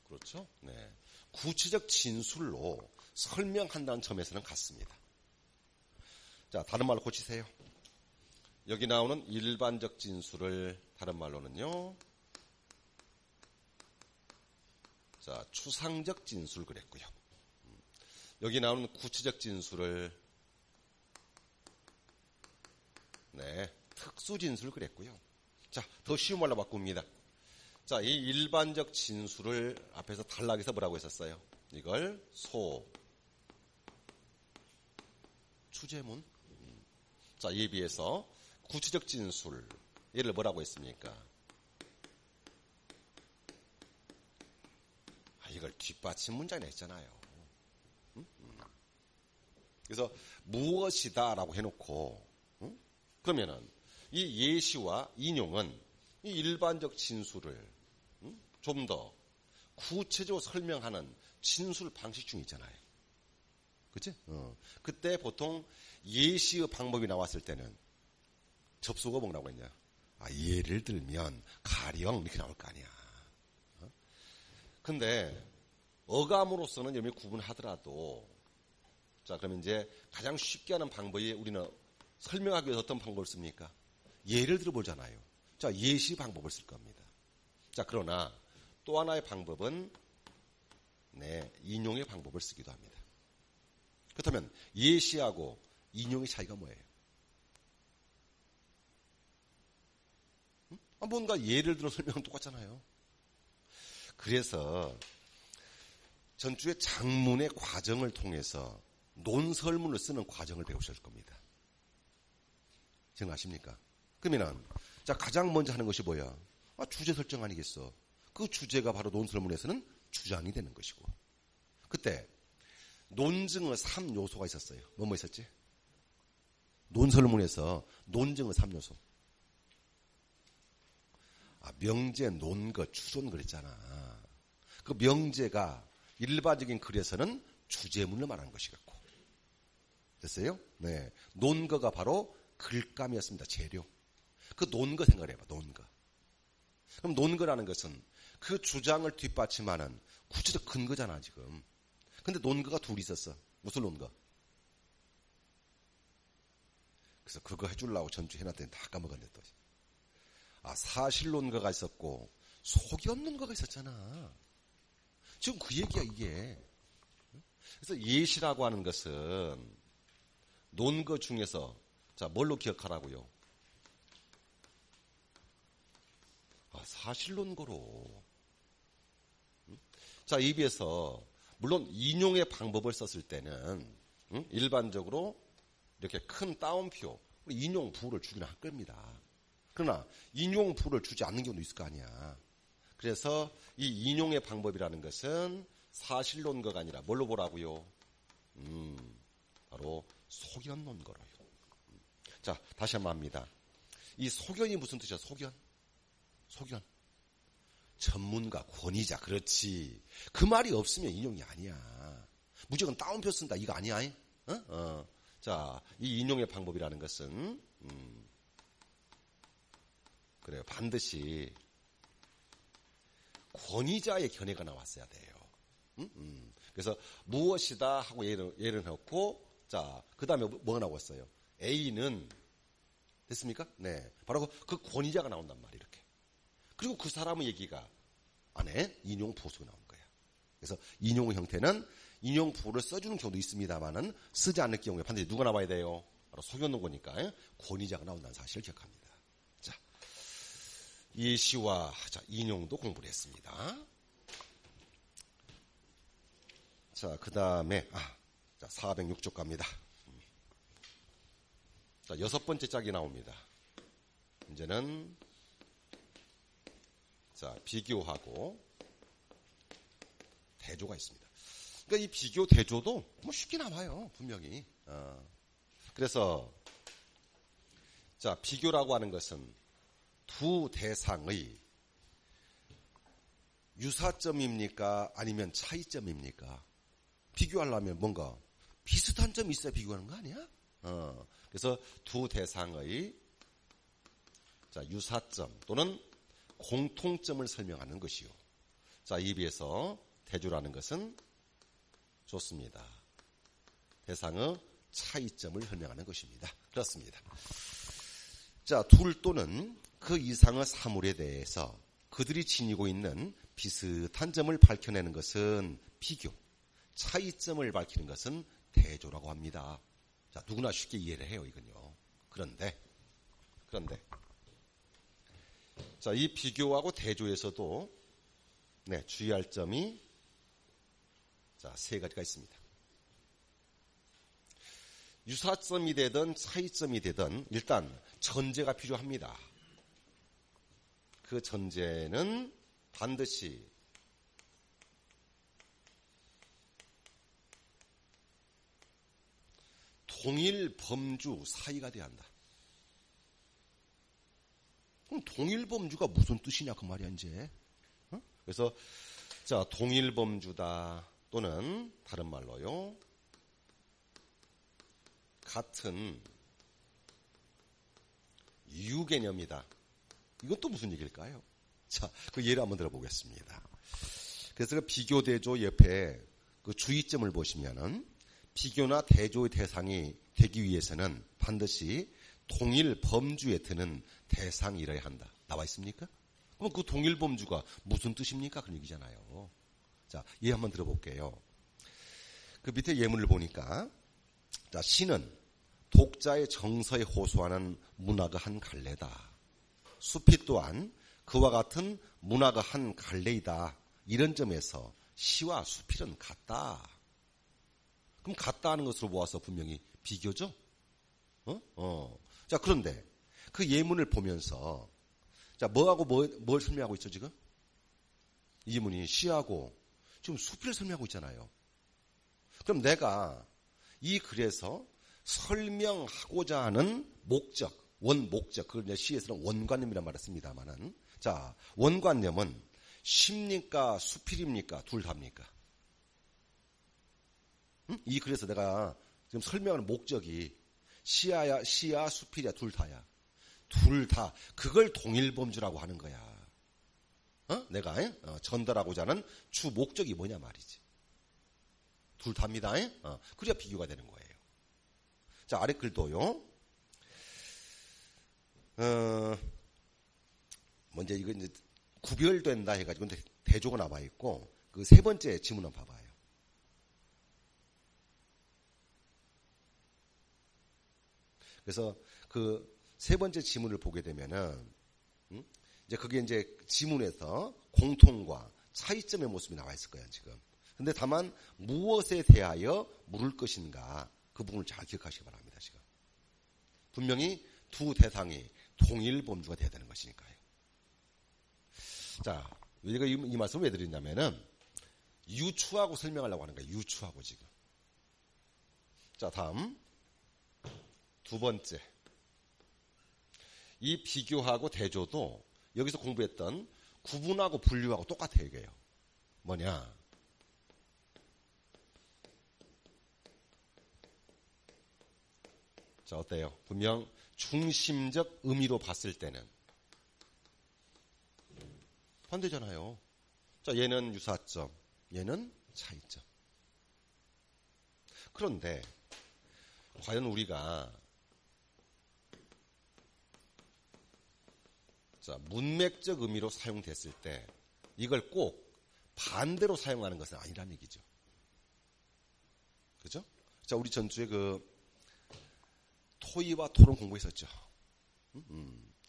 그렇죠? 네. 구체적 진술로 설명한다는 점에서는 같습니다. 자, 다른 말로 고치세요. 여기 나오는 일반적 진술을 다른 말로는요. 자, 추상적 진술 그랬고요. 여기 나오는 구체적 진술을 특수 진술 그랬고요. 자, 더 쉬운 말로 바꿉니다. 자, 이 일반적 진술을 앞에서 단락에서 뭐라고 했었어요? 이걸 추제문. 자, 이에 비해서 구체적 진술, 얘를 뭐라고 했습니까? 이걸 뒷받침 문장이라 했잖아요. 그래서 무엇이다라고 해놓고 그러면은 이 예시와 인용은 이 일반적 진술을 좀 더 구체적으로 설명하는 진술 방식 중에 있잖아요. 그치? 그때 보통 예시의 방법이 나왔을 때는 접속어 뭐라고 했냐? 예를 들면, 가령, 이렇게 나올 거 아니야. 근데, 어감으로서는 여러분이 구분하더라도, 자, 그러면 이제 가장 쉽게 하는 방법이 우리는 설명하기 위해서 어떤 방법을 씁니까? 예를 들어보잖아요. 자, 예시 방법을 쓸 겁니다. 자, 그러나 또 하나의 방법은, 인용의 방법을 쓰기도 합니다. 그렇다면, 예시하고 인용의 차이가 뭐예요? 뭔가 예를 들어 설명은 똑같잖아요. 그래서 전주에 장문의 과정을 통해서 논설문을 쓰는 과정을 배우실 겁니다. 지금 아십니까? 그러면 자, 가장 먼저 하는 것이 뭐야? 주제 설정 아니겠어? 그 주제가 바로 논설문에서는 주장이 되는 것이고, 그때 논증의 3요소가 있었어요. 뭐 있었지? 논설문에서 논증의 3요소. 명제, 논거, 추론 그랬잖아. 그 명제가 일반적인 글에서는 주제문을 말하는 것이겠고, 됐어요? 네. 논거가 바로 글감이었습니다. 재료. 그 논거 생각을 해봐. 논거. 그럼 논거라는 것은 그 주장을 뒷받침하는 구체적 근거잖아 지금. 근데 논거가 둘이 있었어. 무슨 논거? 그래서 그거 해주려고 전주 해놨더니 다 까먹었네 또. 사실 논거가 있었고 소견 논거가 있었잖아. 지금 그 얘기야 이게. 그래서 예시라고 하는 것은 논거 중에서 자 뭘로 기억하라고요? 사실 논거로. 자, 이 비해서 물론 인용의 방법을 썼을 때는 일반적으로 이렇게 큰 따옴표 인용부를 주긴 할 겁니다. 그러나 인용부를 주지 않는 경우도 있을 거 아니야. 그래서 이 인용의 방법이라는 것은 사실 논거가 아니라 뭘로 보라고요? 바로 소견 논거로요. 자, 다시 한번 합니다. 이 소견이 무슨 뜻이야? 소견. 전문가, 권위자, 그렇지. 그 말이 없으면 인용이 아니야. 무조건 따옴표 쓴다, 이거 아니야? 자, 이 인용의 방법이라는 것은, 그래요. 반드시 권위자의 견해가 나왔어야 돼요. 그래서 무엇이다 하고 예를 넣고, 자, 그 다음에 뭐가 나왔어요? A는, 됐습니까? 네. 바로 그 권위자가 나온단 말이에요, 이렇게. 그리고 그 사람의 얘기가 안에 인용부수가 나온 거야. 그래서 인용의 형태는 인용부를 써주는 경우도 있습니다만은 쓰지 않을 경우에 반드시 누가 나와야 돼요? 바로 소견 거니까 권위자가 나온다는 사실을 기억합니다. 자, 예시와 인용도 공부를 했습니다. 자, 그 다음에 406쪽 갑니다. 자, 6번째 짝이 나옵니다. 이제는 자, 비교하고 대조가 있습니다. 그러니까 이 비교 대조도 쉽게 나와요, 분명히. 그래서 자, 비교라고 하는 것은 두 대상의 유사점입니까? 아니면 차이점입니까? 비교하려면 뭔가 비슷한 점이 있어야 비교하는 거 아니야? 그래서 두 대상의 자, 유사점 또는 공통점을 설명하는 것이요. 자, 이 비해서 대조라는 것은 좋습니다. 대상의 차이점을 설명하는 것입니다. 그렇습니다. 자, 둘 또는 그 이상의 사물에 대해서 그들이 지니고 있는 비슷한 점을 밝혀내는 것은 비교, 차이점을 밝히는 것은 대조라고 합니다. 자, 누구나 쉽게 이해를 해요, 이건요. 그런데 자, 이 비교하고 대조에서도 주의할 점이 자, 세 가지가 있습니다. 유사점이 되든 차이점이 되든 일단 전제가 필요합니다. 그 전제는 반드시 동일 범주 사이가 돼야 한다. 그럼 동일 범주가 무슨 뜻이냐 그 말이야 이제. 그래서 자, 동일 범주다 또는 다른 말로요. 같은 유개념이다. 이건 또 무슨 얘기일까요? 자, 그 예를 한번 들어보겠습니다. 그래서 그 비교대조 옆에 그 주의점을 보시면은 비교나 대조의 대상이 되기 위해서는 반드시 동일 범주에 드는 대상이라야 한다. 나와 있습니까? 그럼 그 동일 범주가 무슨 뜻입니까? 그런 얘기잖아요. 자, 예 한번 들어볼게요. 그 밑에 예문을 보니까, 자, 시는 독자의 정서에 호소하는 문학의 한 갈래다. 숲이 또한 그와 같은 문학의 한 갈래이다. 이런 점에서 시와 수필은 같다. 그럼 같다 하는 것으로 보아서 분명히 비교죠? 자, 그런데 그 예문을 보면서, 자, 뭐하고 뭘 설명하고 있죠, 지금? 이 예문이 시하고 지금 수필을 설명하고 있잖아요. 그럼 내가 이 글에서 설명하고자 하는 목적, 원목적, 그걸 이제 시에서는 원관념이란 말을 씁니다만은, 자, 원관념은 시입니까? 수필입니까? 둘 다입니까? 이 글에서 내가 지금 설명하는 목적이 시야, 수필이야, 둘 다야. 둘 다. 그걸 동일범주라고 하는 거야. 내가 전달하고자 하는 주 목적이 뭐냐 말이지. 둘 다입니다. 그래야 비교가 되는 거예요. 자, 아래 글도요. 먼저 이거 이제 구별된다 해가지고 대조가 나와 있고, 그 세 번째 지문 한번 봐봐요. 그래서 그 세 번째 지문을 보게 되면은, 이제 그게 이제 지문에서 공통과 차이점의 모습이 나와 있을 거예요, 지금. 근데 다만 무엇에 대하여 물을 것인가, 그 부분을 잘 기억하시기 바랍니다, 지금. 분명히 두 대상이 동일 범주가 돼야 되는 것이니까요. 자, 우리가 이 말씀을 왜 드리냐면은, 유추하고 설명하려고 하는 거예요, 유추하고 지금. 자, 다음. 두 번째. 이 비교하고 대조도 여기서 공부했던 구분하고 분류하고 똑같아요, 이게요. 뭐냐? 자, 어때요? 분명 중심적 의미로 봤을 때는 반대잖아요. 자, 얘는 유사점, 얘는 차이점. 그런데 과연 우리가 자, 문맥적 의미로 사용됐을 때 이걸 꼭 반대로 사용하는 것은 아니란 얘기죠. 그죠? 자, 우리 전주에 그 토의와 토론 공부했었죠.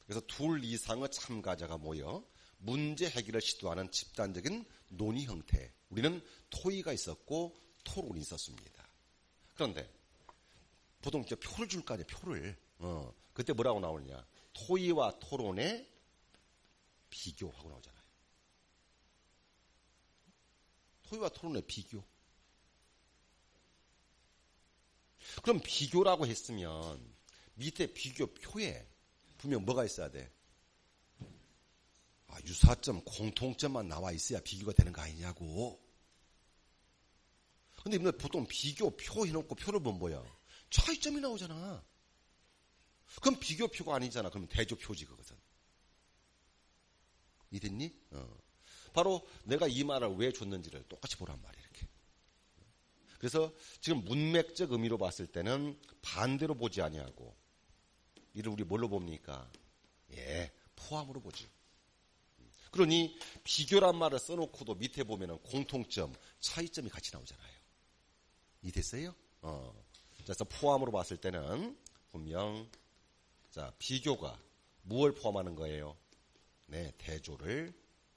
그래서 둘 이상의 참가자가 모여 문제 해결을 시도하는 집단적인 논의 형태. 우리는 토의가 있었고 토론이 있었습니다. 그런데 보통 이제 표를 줄 거 아니에요, 표를. 그때 뭐라고 나오느냐. 토의와 토론의 비교하고 나오잖아요. 토의와 토론의 비교. 그럼 비교라고 했으면 밑에 비교표에 분명 뭐가 있어야 돼? 아, 유사점, 공통점만 나와 있어야 비교가 되는 거 아니냐고. 근데 보통 비교표 해놓고 표를 보면 뭐야? 차이점이 나오잖아. 그럼 비교표가 아니잖아. 그러면 대조표지 그것은. 이해됐니? 바로 내가 이 말을 왜 줬는지를 똑같이 보란 말이야, 이렇게. 그래서 지금 문맥적 의미로 봤을 때는 반대로 보지 아니하고, 이를 우리 뭘로 봅니까? 예, 포함으로 보죠. 그러니 비교란 말을 써놓고도 밑에 보면은 공통점, 차이점이 같이 나오잖아요. 이해됐어요? 그래서 포함으로 봤을 때는 분명 자, 비교가 무엇을 포함하는 거예요? 네, 대조를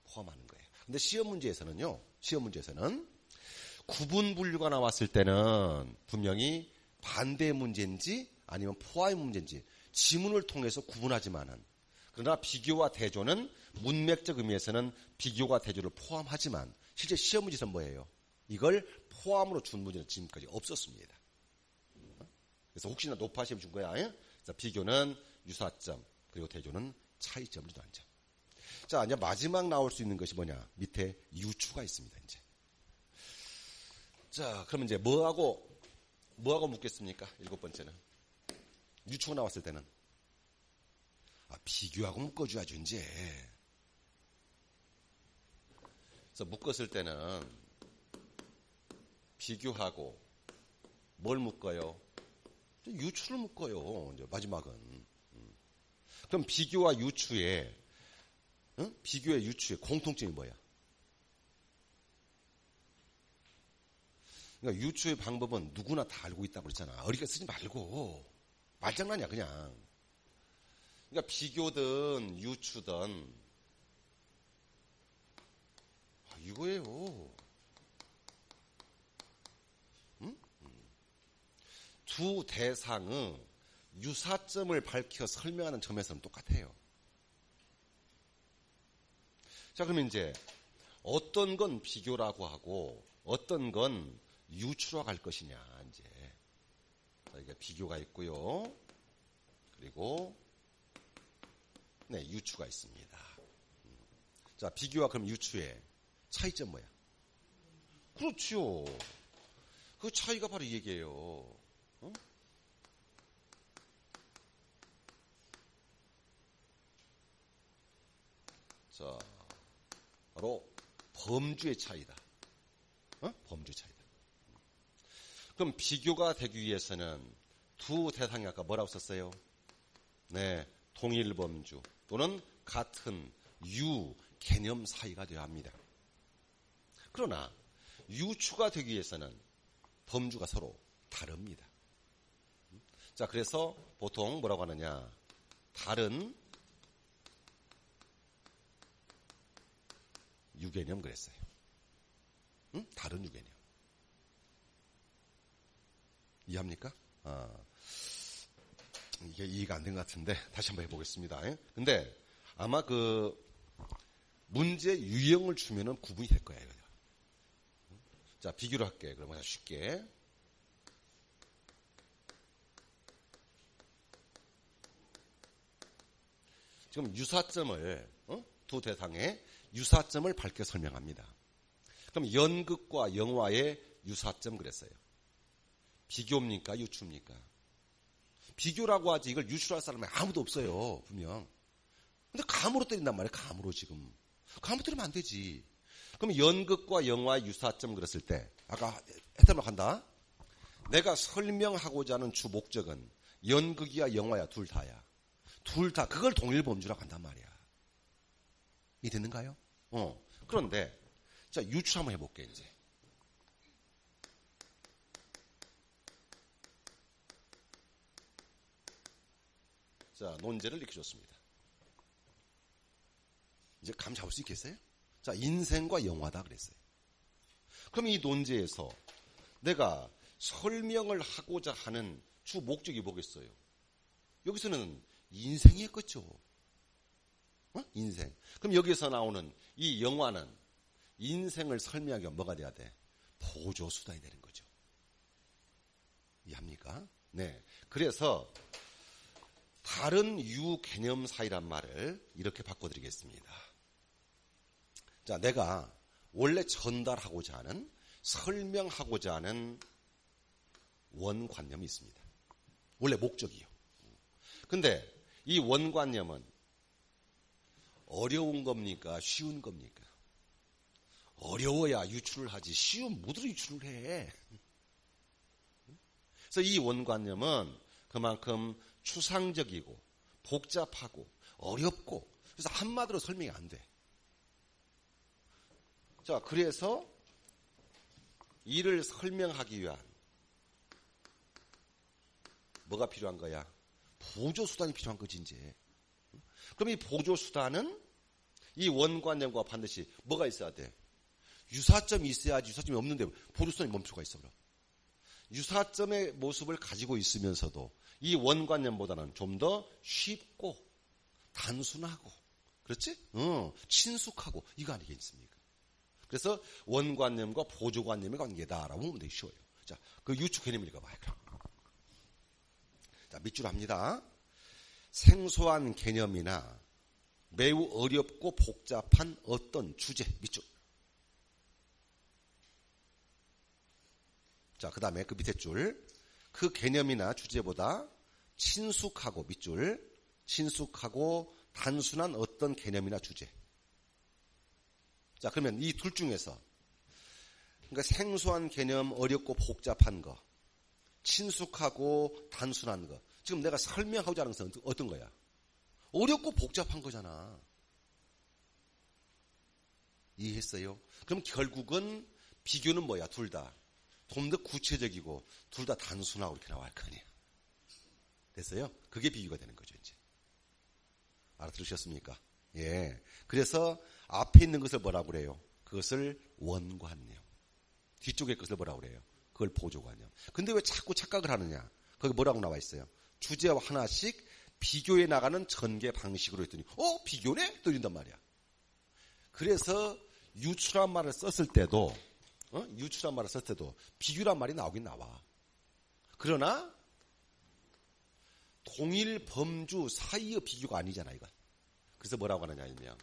포함하는 거예요. 근데 시험 문제에서는요, 시험 문제에서는 구분 분류가 나왔을 때는 분명히 반대 문제인지 아니면 포함의 문제인지 지문을 통해서 구분하지만은, 그러나 비교와 대조는 문맥적 의미에서는 비교와 대조를 포함하지만 실제 시험 문제에서는 뭐예요? 이걸 포함으로 준 문제는 지금까지 없었습니다. 그래서 혹시나 높아 시험 준 거야. 그래서 비교는 유사점, 그리고 대조는 차이점을 주는 점. 자, 이제 마지막 나올 수 있는 것이 뭐냐? 밑에 유추가 있습니다, 이제. 자, 그러면 이제 뭐하고 묻겠습니까? 일곱 번째는. 유추가 나왔을 때는. 비교하고 묶어줘야죠, 이제. 그래서 묶었을 때는 비교하고 뭘 묶어요? 유추를 묶어요, 이제 마지막은. 그럼 비교와 유추의, 비교의 유추의 공통점이 뭐야? 그러니까 유추의 방법은 누구나 다 알고 있다고 그랬잖아. 어리게 쓰지 말고. 말장난이야, 그냥. 그러니까 비교든 유추든 이거예요. 두 대상의 유사점을 밝혀 설명하는 점에서는 똑같아요. 자, 그러면 이제 어떤 건 비교라고 하고 어떤 건 유추라고 할 것이냐, 이제. 이게 비교가 있고요. 그리고 네, 유추가 있습니다. 자, 비교와 그럼 유추의 차이점 뭐야? 그렇지요. 그 차이가 바로 이 얘기예요. 자, 바로 범주의 차이다. 범주의 차이다. 그럼 비교가 되기 위해서는 두 대상이 아까 뭐라고 썼어요? 네, 동일 범주 또는 같은 유 개념 사이가 되어야 합니다. 그러나 유추가 되기 위해서는 범주가 서로 다릅니다. 자, 그래서 보통 뭐라고 하느냐? 다른 유개념 그랬어요. 다른 유개념. 이해합니까? 이게 이해가 안 된 것 같은데 다시 한번 해보겠습니다. 근데 아마 그 문제 유형을 주면은 구분이 될 거예요. 자, 비교를 할게. 그러면 쉽게. 지금 유사점을 두 대상의 유사점을 밝게 설명합니다. 그럼 연극과 영화의 유사점 그랬어요. 비교입니까? 유추입니까? 비교라고 하지 이걸 유추로 할 사람이 아무도 없어요. 분명. 근데 감으로 때린단 말이에요. 감으로 지금. 감으로 때리면 안 되지. 그럼 연극과 영화의 유사점 그랬을 때 아까 했던 말 한다. 내가 설명하고자 하는 주 목적은 연극이야 영화야 둘 다야. 둘 다 그걸 동일 범주라고 한단 말이야. 이해됐는가요? 그런데 자, 유추 한번 해볼게 이제. 자, 논제를 이렇게 줬습니다. 이제 감 잡을 수 있겠어요? 자, 인생과 영화다 그랬어요. 그럼 이 논제에서 내가 설명을 하고자 하는 주 목적이 뭐겠어요? 여기서는 인생이었겠죠. 인생. 그럼 여기서 나오는 이 영화는 인생을 설명하기 위한 뭐가 돼야 돼? 보조수단이 되는 거죠. 이해합니까? 네. 그래서 다른 유 개념 사이란 말을 이렇게 바꿔드리겠습니다. 자, 내가 원래 전달하고자 하는, 설명하고자 하는 원관념이 있습니다. 원래 목적이요. 근데 이 원관념은 어려운 겁니까? 쉬운 겁니까? 어려워야 유추를 하지. 쉬운 무드로 유추를 해. 그래서 이 원관념은 그만큼 추상적이고 복잡하고 어렵고 그래서 한마디로 설명이 안 돼. 자, 그래서 이를 설명하기 위한 뭐가 필요한 거야? 보조수단이 필요한 거지 이제. 그럼 이 보조수단은 이 원관념과 반드시 뭐가 있어야 돼? 유사점이 있어야지. 유사점이 없는데 보조수단이 멈추가 있어. 그럼. 유사점의 모습을 가지고 있으면서도 이 원관념보다는 좀 더 쉽고 단순하고 그렇지? 친숙하고 이거 아니겠습니까? 그래서 원관념과 보조관념의 관계다라고 보면 되게 쉬워요. 자, 그 유추 개념을 읽어봐요. 자, 밑줄 합니다. 생소한 개념이나 매우 어렵고 복잡한 어떤 주제, 밑줄. 자, 그 다음에 그 밑에 줄. 그 개념이나 주제보다 친숙하고 밑줄 친숙하고 단순한 어떤 개념이나 주제. 자, 그러면 이 둘 중에서 그러니까 생소한 개념, 어렵고 복잡한 거, 친숙하고 단순한 거. 지금 내가 설명하고자 하는 것은 어떤 거야? 어렵고 복잡한 거잖아. 이해했어요? 그럼 결국은 비교는 뭐야? 둘 다. 좀 더 구체적이고 둘 다 단순하고 이렇게 나올 거 아니야. 됐어요? 그게 비교가 되는 거죠, 이제. 알아들으셨습니까? 예. 그래서 앞에 있는 것을 뭐라고 그래요? 그것을 원관념. 뒤쪽의 것을 뭐라고 그래요? 그걸 보조관념. 근데 왜 자꾸 착각을 하느냐? 거기 뭐라고 나와 있어요? 주제와 하나씩 비교해 나가는 전개 방식으로 했더니 비교네? 또 이런단 말이야. 그래서 유추란 말을 썼을 때도 비교란 말이 나오긴 나와. 그러나 동일 범주 사이의 비교가 아니잖아, 이건. 그래서 뭐라고 하느냐 하면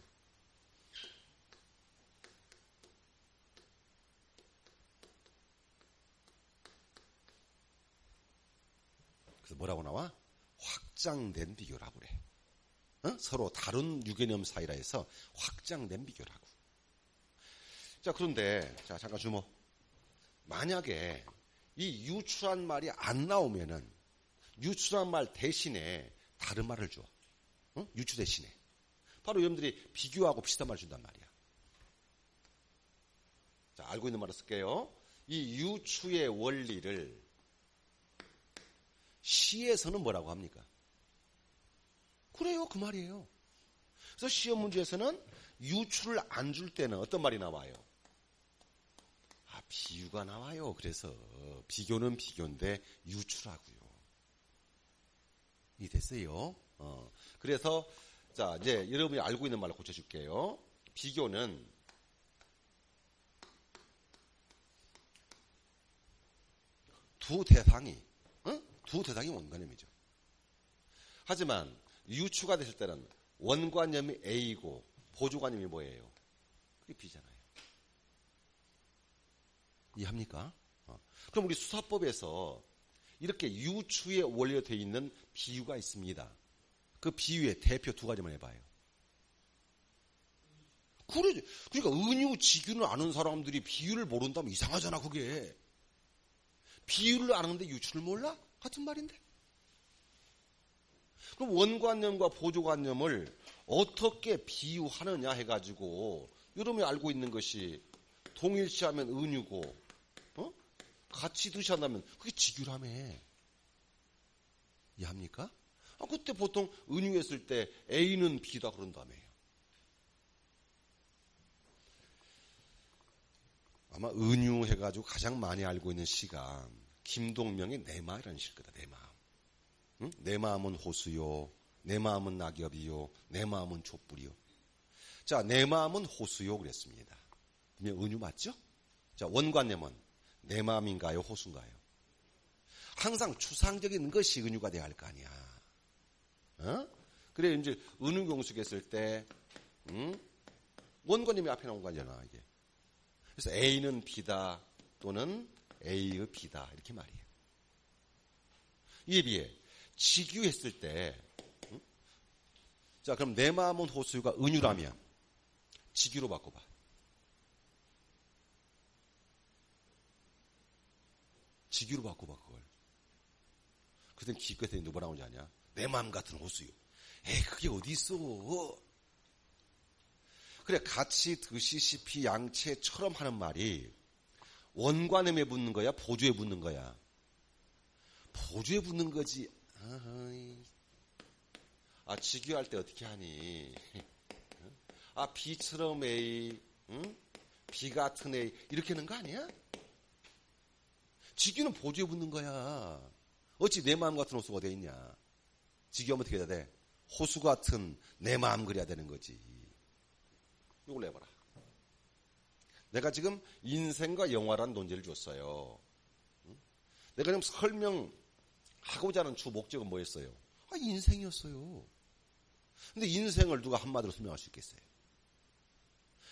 그래서 뭐라고 나와? 확장된 비교라고 그래. 서로 다른 유개념 사이라 해서 확장된 비교라고. 자, 그런데 자, 잠깐 주목. 만약에 이 유추란 말이 안 나오면은 유추란 말 대신에 다른 말을 줘. 유추 대신에. 바로 여러분들이 비교하고 비슷한 말을 준단 말이야. 자, 알고 있는 말을 쓸게요. 이 유추의 원리를 시에서는 뭐라고 합니까? 그래요, 그 말이에요. 그래서 시험 문제에서는 유추를 안 줄 때는 어떤 말이 나와요? 비유가 나와요. 그래서 비교는 비교인데 유추라고요. 이해됐어요? 그래서 자, 이제 여러분이 알고 있는 말로 고쳐줄게요. 비교는 두 대상이 원관념이죠. 하지만 유추가 됐을 때는 원관념이 A고 보조관념이 뭐예요? 그게 B잖아요. 이해합니까? 그럼 우리 수사법에서 이렇게 유추의 원리로 되어 있는 비유가 있습니다. 그 비유의 대표 두 가지만 해봐요. 그러니까 은유, 지규를 아는 사람들이 비유를 모른다면 이상하잖아, 그게. 비유를 아는데 유추를 몰라? 같은 말인데. 그럼 원관념과 보조관념을 어떻게 비유하느냐 해가지고 여러분이 알고 있는 것이 동일시하면 은유고 같이 두시한다면 그게 지규라며. 이해합니까? 그때 보통 은유했을 때 A는 B다 그런다며요. 아마 은유해가지고 가장 많이 알고 있는 시가 김동명의 내 마음이라는 시일 거다. 내 마음. 응? 내 마음은 호수요. 내 마음은 낙엽이요. 내 마음은 촛불이요. 자, 내 마음은 호수요 그랬습니다. 그러면 은유 맞죠? 자, 원관념은 내 마음인가요? 호수인가요? 항상 추상적인 것이 은유가 돼야 할 거 아니야. 그래 이제 은유 공식했을 때 원관념이 앞에 나온 거잖아, 이게. 그래서 A는 B다 또는 A의 B다 이렇게 말이에요. 이에 비해 직유했을 때 자, 그럼 내 마음은 호수가 은유라면 직유로 바꿔봐. 직유로 바꿔봐, 그걸. 그땐 기껏해 누가 나오지 않냐? 내 마음 같은 호수요. 그게 어디 있어? 그래, 같이 드시시피 양채처럼 하는 말이 원관음에 붙는 거야? 보조에 붙는 거야? 보조에 붙는 거지. 직유할 때 어떻게 하니? B처럼 A, B 같은 A, 이렇게 하는 거 아니야? 직유는 보조에 붙는 거야. 어찌 내 마음 같은 호수가 어디에 있냐? 직유하면 어떻게 해야 돼? 호수 같은 내 마음 그려야 되는 거지. 이걸 내봐라. 내가 지금 인생과 영화라는 논제를 줬어요. 내가 지금 설명하고자 하는 주 목적은 뭐였어요? 인생이었어요. 근데 인생을 누가 한마디로 설명할 수 있겠어요?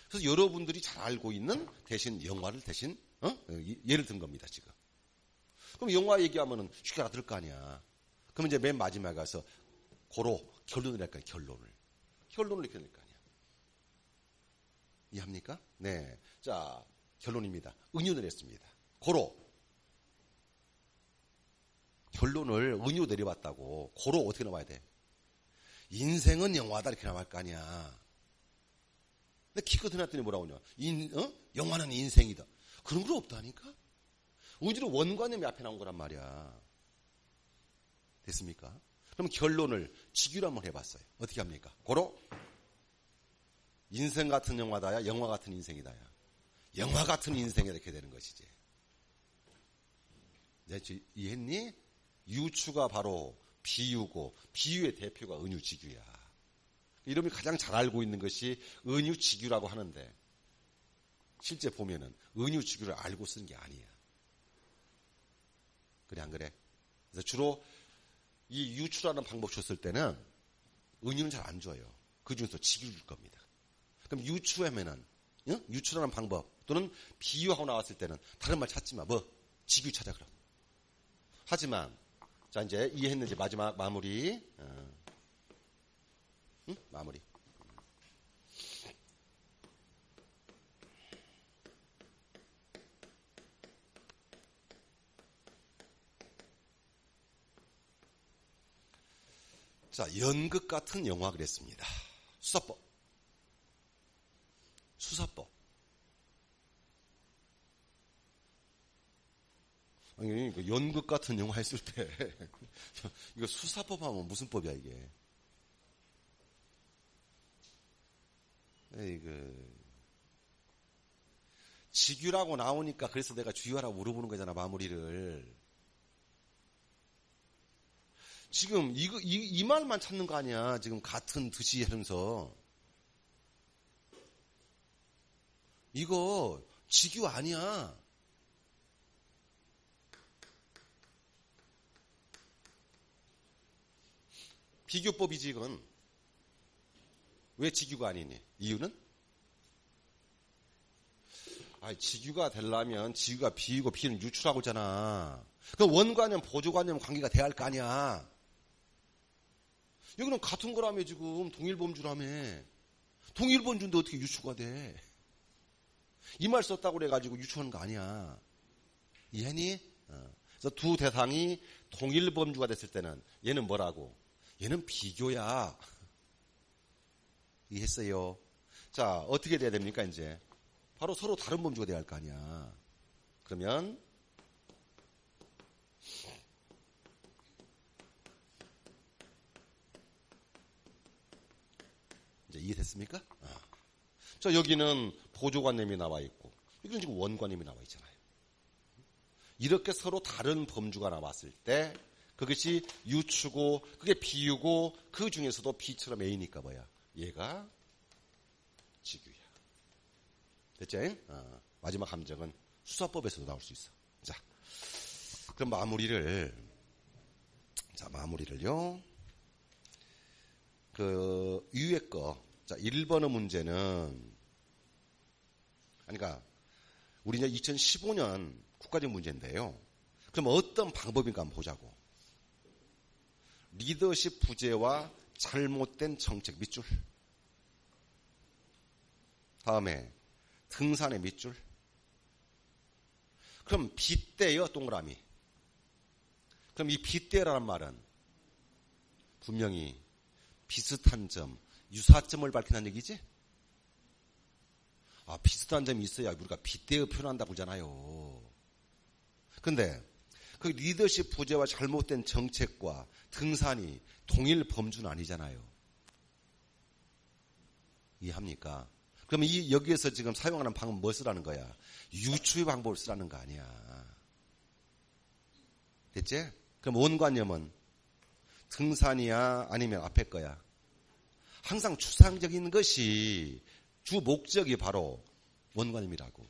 그래서 여러분들이 잘 알고 있는 대신 영화를 대신 예를 든 겁니다, 지금. 그럼 영화 얘기하면은 쉽게 알아들을 거 아니야. 그럼 이제 맨 마지막에 가서 고로 결론을 할까요? 결론을 이렇게 낼 거 아니야. 이해합니까? 네. 자, 결론입니다. 은유를 했습니다. 고로. 결론을 은유로 내려봤다고. 고로 어떻게 나와야 돼? 인생은 영화다 이렇게 나올 거 아니야. 근데 기껏 해놨더니 뭐라고 하냐. 영화는 인생이다. 그런 건 없다니까? 은유로 원관념이 앞에 나온 거란 말이야. 됐습니까? 그럼 결론을 직유로 한번 해봤어요. 어떻게 합니까? 고로 인생 같은 영화다야, 영화 같은 인생이다야. 영화 같은 인생이 이렇게 되는 것이지. 이해했니? 유추가 바로 비유고 비유의 대표가 은유직유야. 이름이 가장 잘 알고 있는 것이 은유직유라고 하는데 실제 보면은 은유직유를 알고 쓰는 게 아니야. 그래 안 그래? 그래서 주로 이 유추라는 방법 줬을 때는 은유는 잘 안 줘요. 그 중에서 직유를 줄 겁니다. 그럼 유추하면은 유추라는 방법 또는 비유하고 나왔을 때는 다른 말 찾지 마. 뭐 직유 찾아 그럼. 하지만 자 이제 이해했는지 마지막 마무리. 마무리. 자, 연극 같은 영화 그랬습니다. 수사법. 아니, 연극 같은 영화 했을 때, 이거 수사법 하면 무슨 법이야, 이게. 직유라고 나오니까 그래서 내가 주의하라고 물어보는 거잖아, 마무리를. 지금 이 말만 찾는 거 아니야. 지금 같은 듯이 하면서. 이거 직유 아니야. 비교법이지 이건. 왜 직유가 아니니? 이유는? 직유가 되려면 직유가 비유고 비유는 유추라고 하잖아. 그럼 원관념, 보조관념 관계가 돼야 할 거 아니야. 여기는 같은 거라며 지금 동일범주라며. 동일범주인데 어떻게 유추가 돼? 이 말 썼다고 그래가지고 유추하는 거 아니야. 이해니? 그래서 두 대상이 동일범주가 됐을 때는 얘는 뭐라고? 얘는 비교야. 이해했어요? 자, 어떻게 돼야 됩니까 이제? 바로 서로 다른 범주가 돼야 할 거 아니야. 그러면 이제 이해됐습니까? 자, 여기는 보조관념이 나와 있고 여기는 지금 원관념이 나와 있잖아요. 이렇게 서로 다른 범주가 나왔을 때 그것이 유추고 그게 비유고 그 중에서도 비처럼 A니까 뭐야? 얘가 직유야. 됐지? 마지막 함정은 수사법에서도 나올 수 있어. 자, 그럼 마무리를요. 그 위에 거. 자, 1번의 문제는 그러니까 우리 이제 2015년 국가적 문제인데요. 그럼 어떤 방법인가 한번 보자고. 리더십 부재와 잘못된 정책 밑줄. 다음에 등산의 밑줄. 그럼 빗대요, 동그라미. 그럼 이 빗대라는 말은 분명히 비슷한 점, 유사점을 밝히는 얘기지? 비슷한 점이 있어야 우리가 빗대어 표현한다고 그러잖아요. 근데 그 리더십 부재와 잘못된 정책과 등산이 동일 범주는 아니잖아요. 이해합니까? 그러면 여기에서 지금 사용하는 방법은 뭐 쓰라는 거야? 유추의 방법을 쓰라는 거 아니야. 됐지? 그럼 원관념은 등산이야 아니면 앞에 거야? 항상 추상적인 것이 주 목적이 바로 원관념이라고.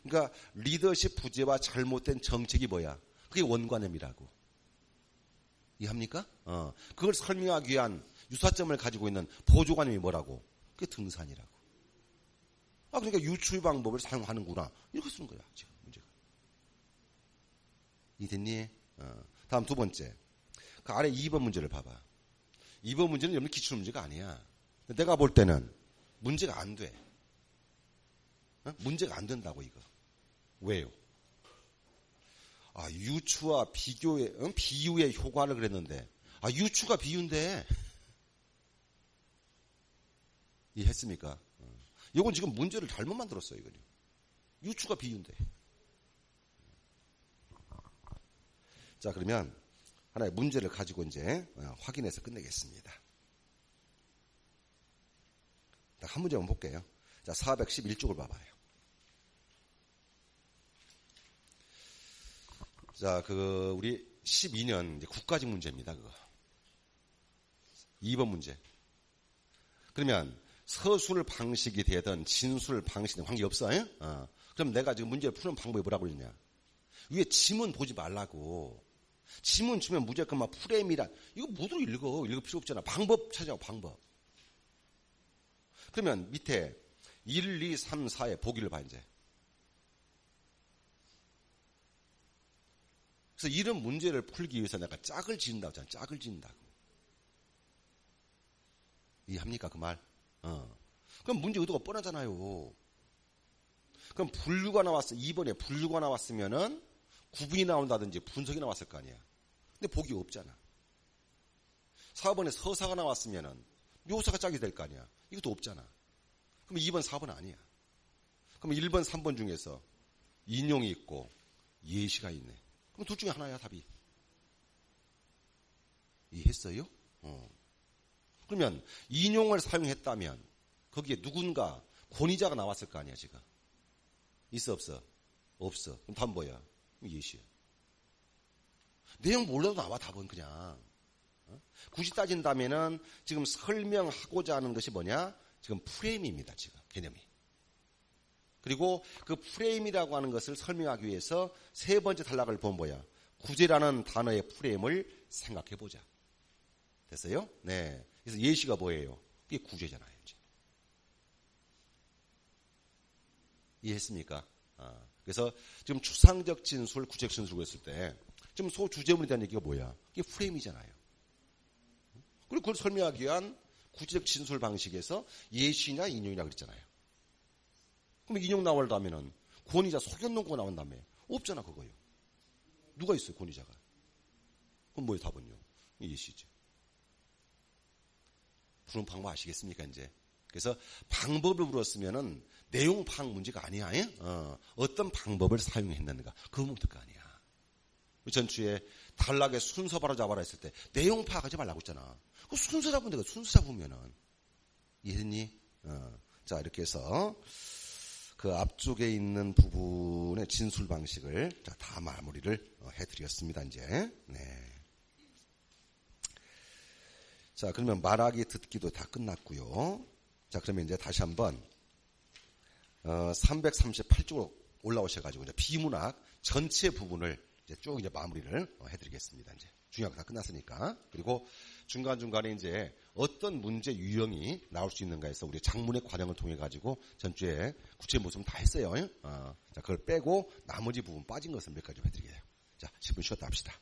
그러니까 리더십 부재와 잘못된 정책이 뭐야? 그게 원관념이라고. 이해합니까? 그걸 설명하기 위한 유사점을 가지고 있는 보조관념이 뭐라고? 그게 등산이라고. 그러니까 유추의 방법을 사용하는구나. 이렇게 쓰는 거야, 지금 문제가. 이해됐니? 다음 두 번째. 그 아래 2번 문제를 봐봐. 2번 문제는 여러분 기출 문제가 아니야. 내가 볼 때는 문제가 안 돼. 문제가 안 된다고 이거. 왜요? 유추와 비유의 효과를 그랬는데 유추가 비유인데 이해했습니까? 이건 지금 문제를 잘못 만들었어요. 이거는. 유추가 비유인데. 자, 그러면 하나의 문제를 가지고 이제 확인해서 끝내겠습니다. 한 문제만 볼게요. 자, 411쪽을 봐봐요. 자, 우리 12년 이제 국가직 문제입니다. 그거. 2번 문제. 그러면 서술 방식이 되든 진술 방식이든 관계없어. 그럼 내가 지금 문제를 푸는 방법이 뭐라고 그러냐. 위에 지문 보지 말라고. 지문 주면 무조건 막 프레임이라. 이거 모두 읽을 필요 없잖아. 방법 찾아오, 방법. 그러면 밑에 1, 2, 3, 4의 보기를 봐, 이제. 그래서 이런 문제를 풀기 위해서 내가 짝을 지은다고 하잖아. 짝을 지은다고. 이해합니까, 그 말? 그럼 문제 의도가 뻔하잖아요. 그럼 분류가 나왔어. 2번에 분류가 나왔으면은 구분이 나온다든지 분석이 나왔을 거 아니야. 근데 보기가 없잖아. 4번에 서사가 나왔으면은 묘사가 짝이 될 거 아니야. 이것도 없잖아. 그럼 2번, 4번 아니야. 그럼 1번, 3번 중에서 인용이 있고 예시가 있네. 그럼 둘 중에 하나야, 답이. 이해했어요? 그러면 인용을 사용했다면 거기에 누군가 권위자가 나왔을 거 아니야, 지금. 있어, 없어? 없어. 그럼 답은 뭐야? 예시야. 내용 몰라도 나와, 답은 그냥. 굳이 따진다면은 지금 설명하고자 하는 것이 뭐냐? 지금 프레임입니다, 지금. 개념이. 그리고 그 프레임이라고 하는 것을 설명하기 위해서 세 번째 단락을 보면 뭐야? 구제라는 단어의 프레임을 생각해 보자. 됐어요? 네. 그래서 예시가 뭐예요? 이게 구제잖아요, 이제. 이해했습니까? 그래서 지금 추상적 진술, 구체적 진술을 했을 때 지금 소주제문에 대한 얘기가 뭐야? 이게 프레임이잖아요. 그리고 그걸 설명하기 위한 구체적 진술 방식에서 예시냐 인용이냐 그랬잖아요. 그럼 인용 나오려면은 권위자 속였는 거 나온다며. 없잖아, 그거요. 누가 있어요, 권위자가? 그럼 뭐예요, 답은요? 예시죠. 푸는 방법 아시겠습니까, 이제? 그래서 방법을 물었으면은 내용 파악 문제가 아니야. 어떤 방법을 사용했는가. 그 문제가 아니야. 전주에 단락의 순서 바로 잡아라 했을 때 내용 파악하지 말라고 했잖아. 그 순서 잡으면 내가 순서 잡으면은. 이해했니? 자, 이렇게 해서 그 앞쪽에 있는 부분의 진술 방식을 다 마무리를 해드렸습니다, 이제. 네. 자, 그러면 말하기 듣기도 다 끝났고요. 자, 그러면 이제 다시 한번 338쪽으로 올라오셔가지고 이제 비문학 전체 부분을 이제 쭉 이제 마무리를 해드리겠습니다. 이제 중요한 거 다 끝났으니까. 그리고 중간중간에 이제 어떤 문제 유형이 나올 수 있는가 해서 우리 장문의 과정을 통해 가지고 전주에 구체 모습은 다 했어요. 자, 그걸 빼고 나머지 부분 빠진 것을 몇 가지 좀 해드릴게요. 자, 10분 쉬었다 합시다.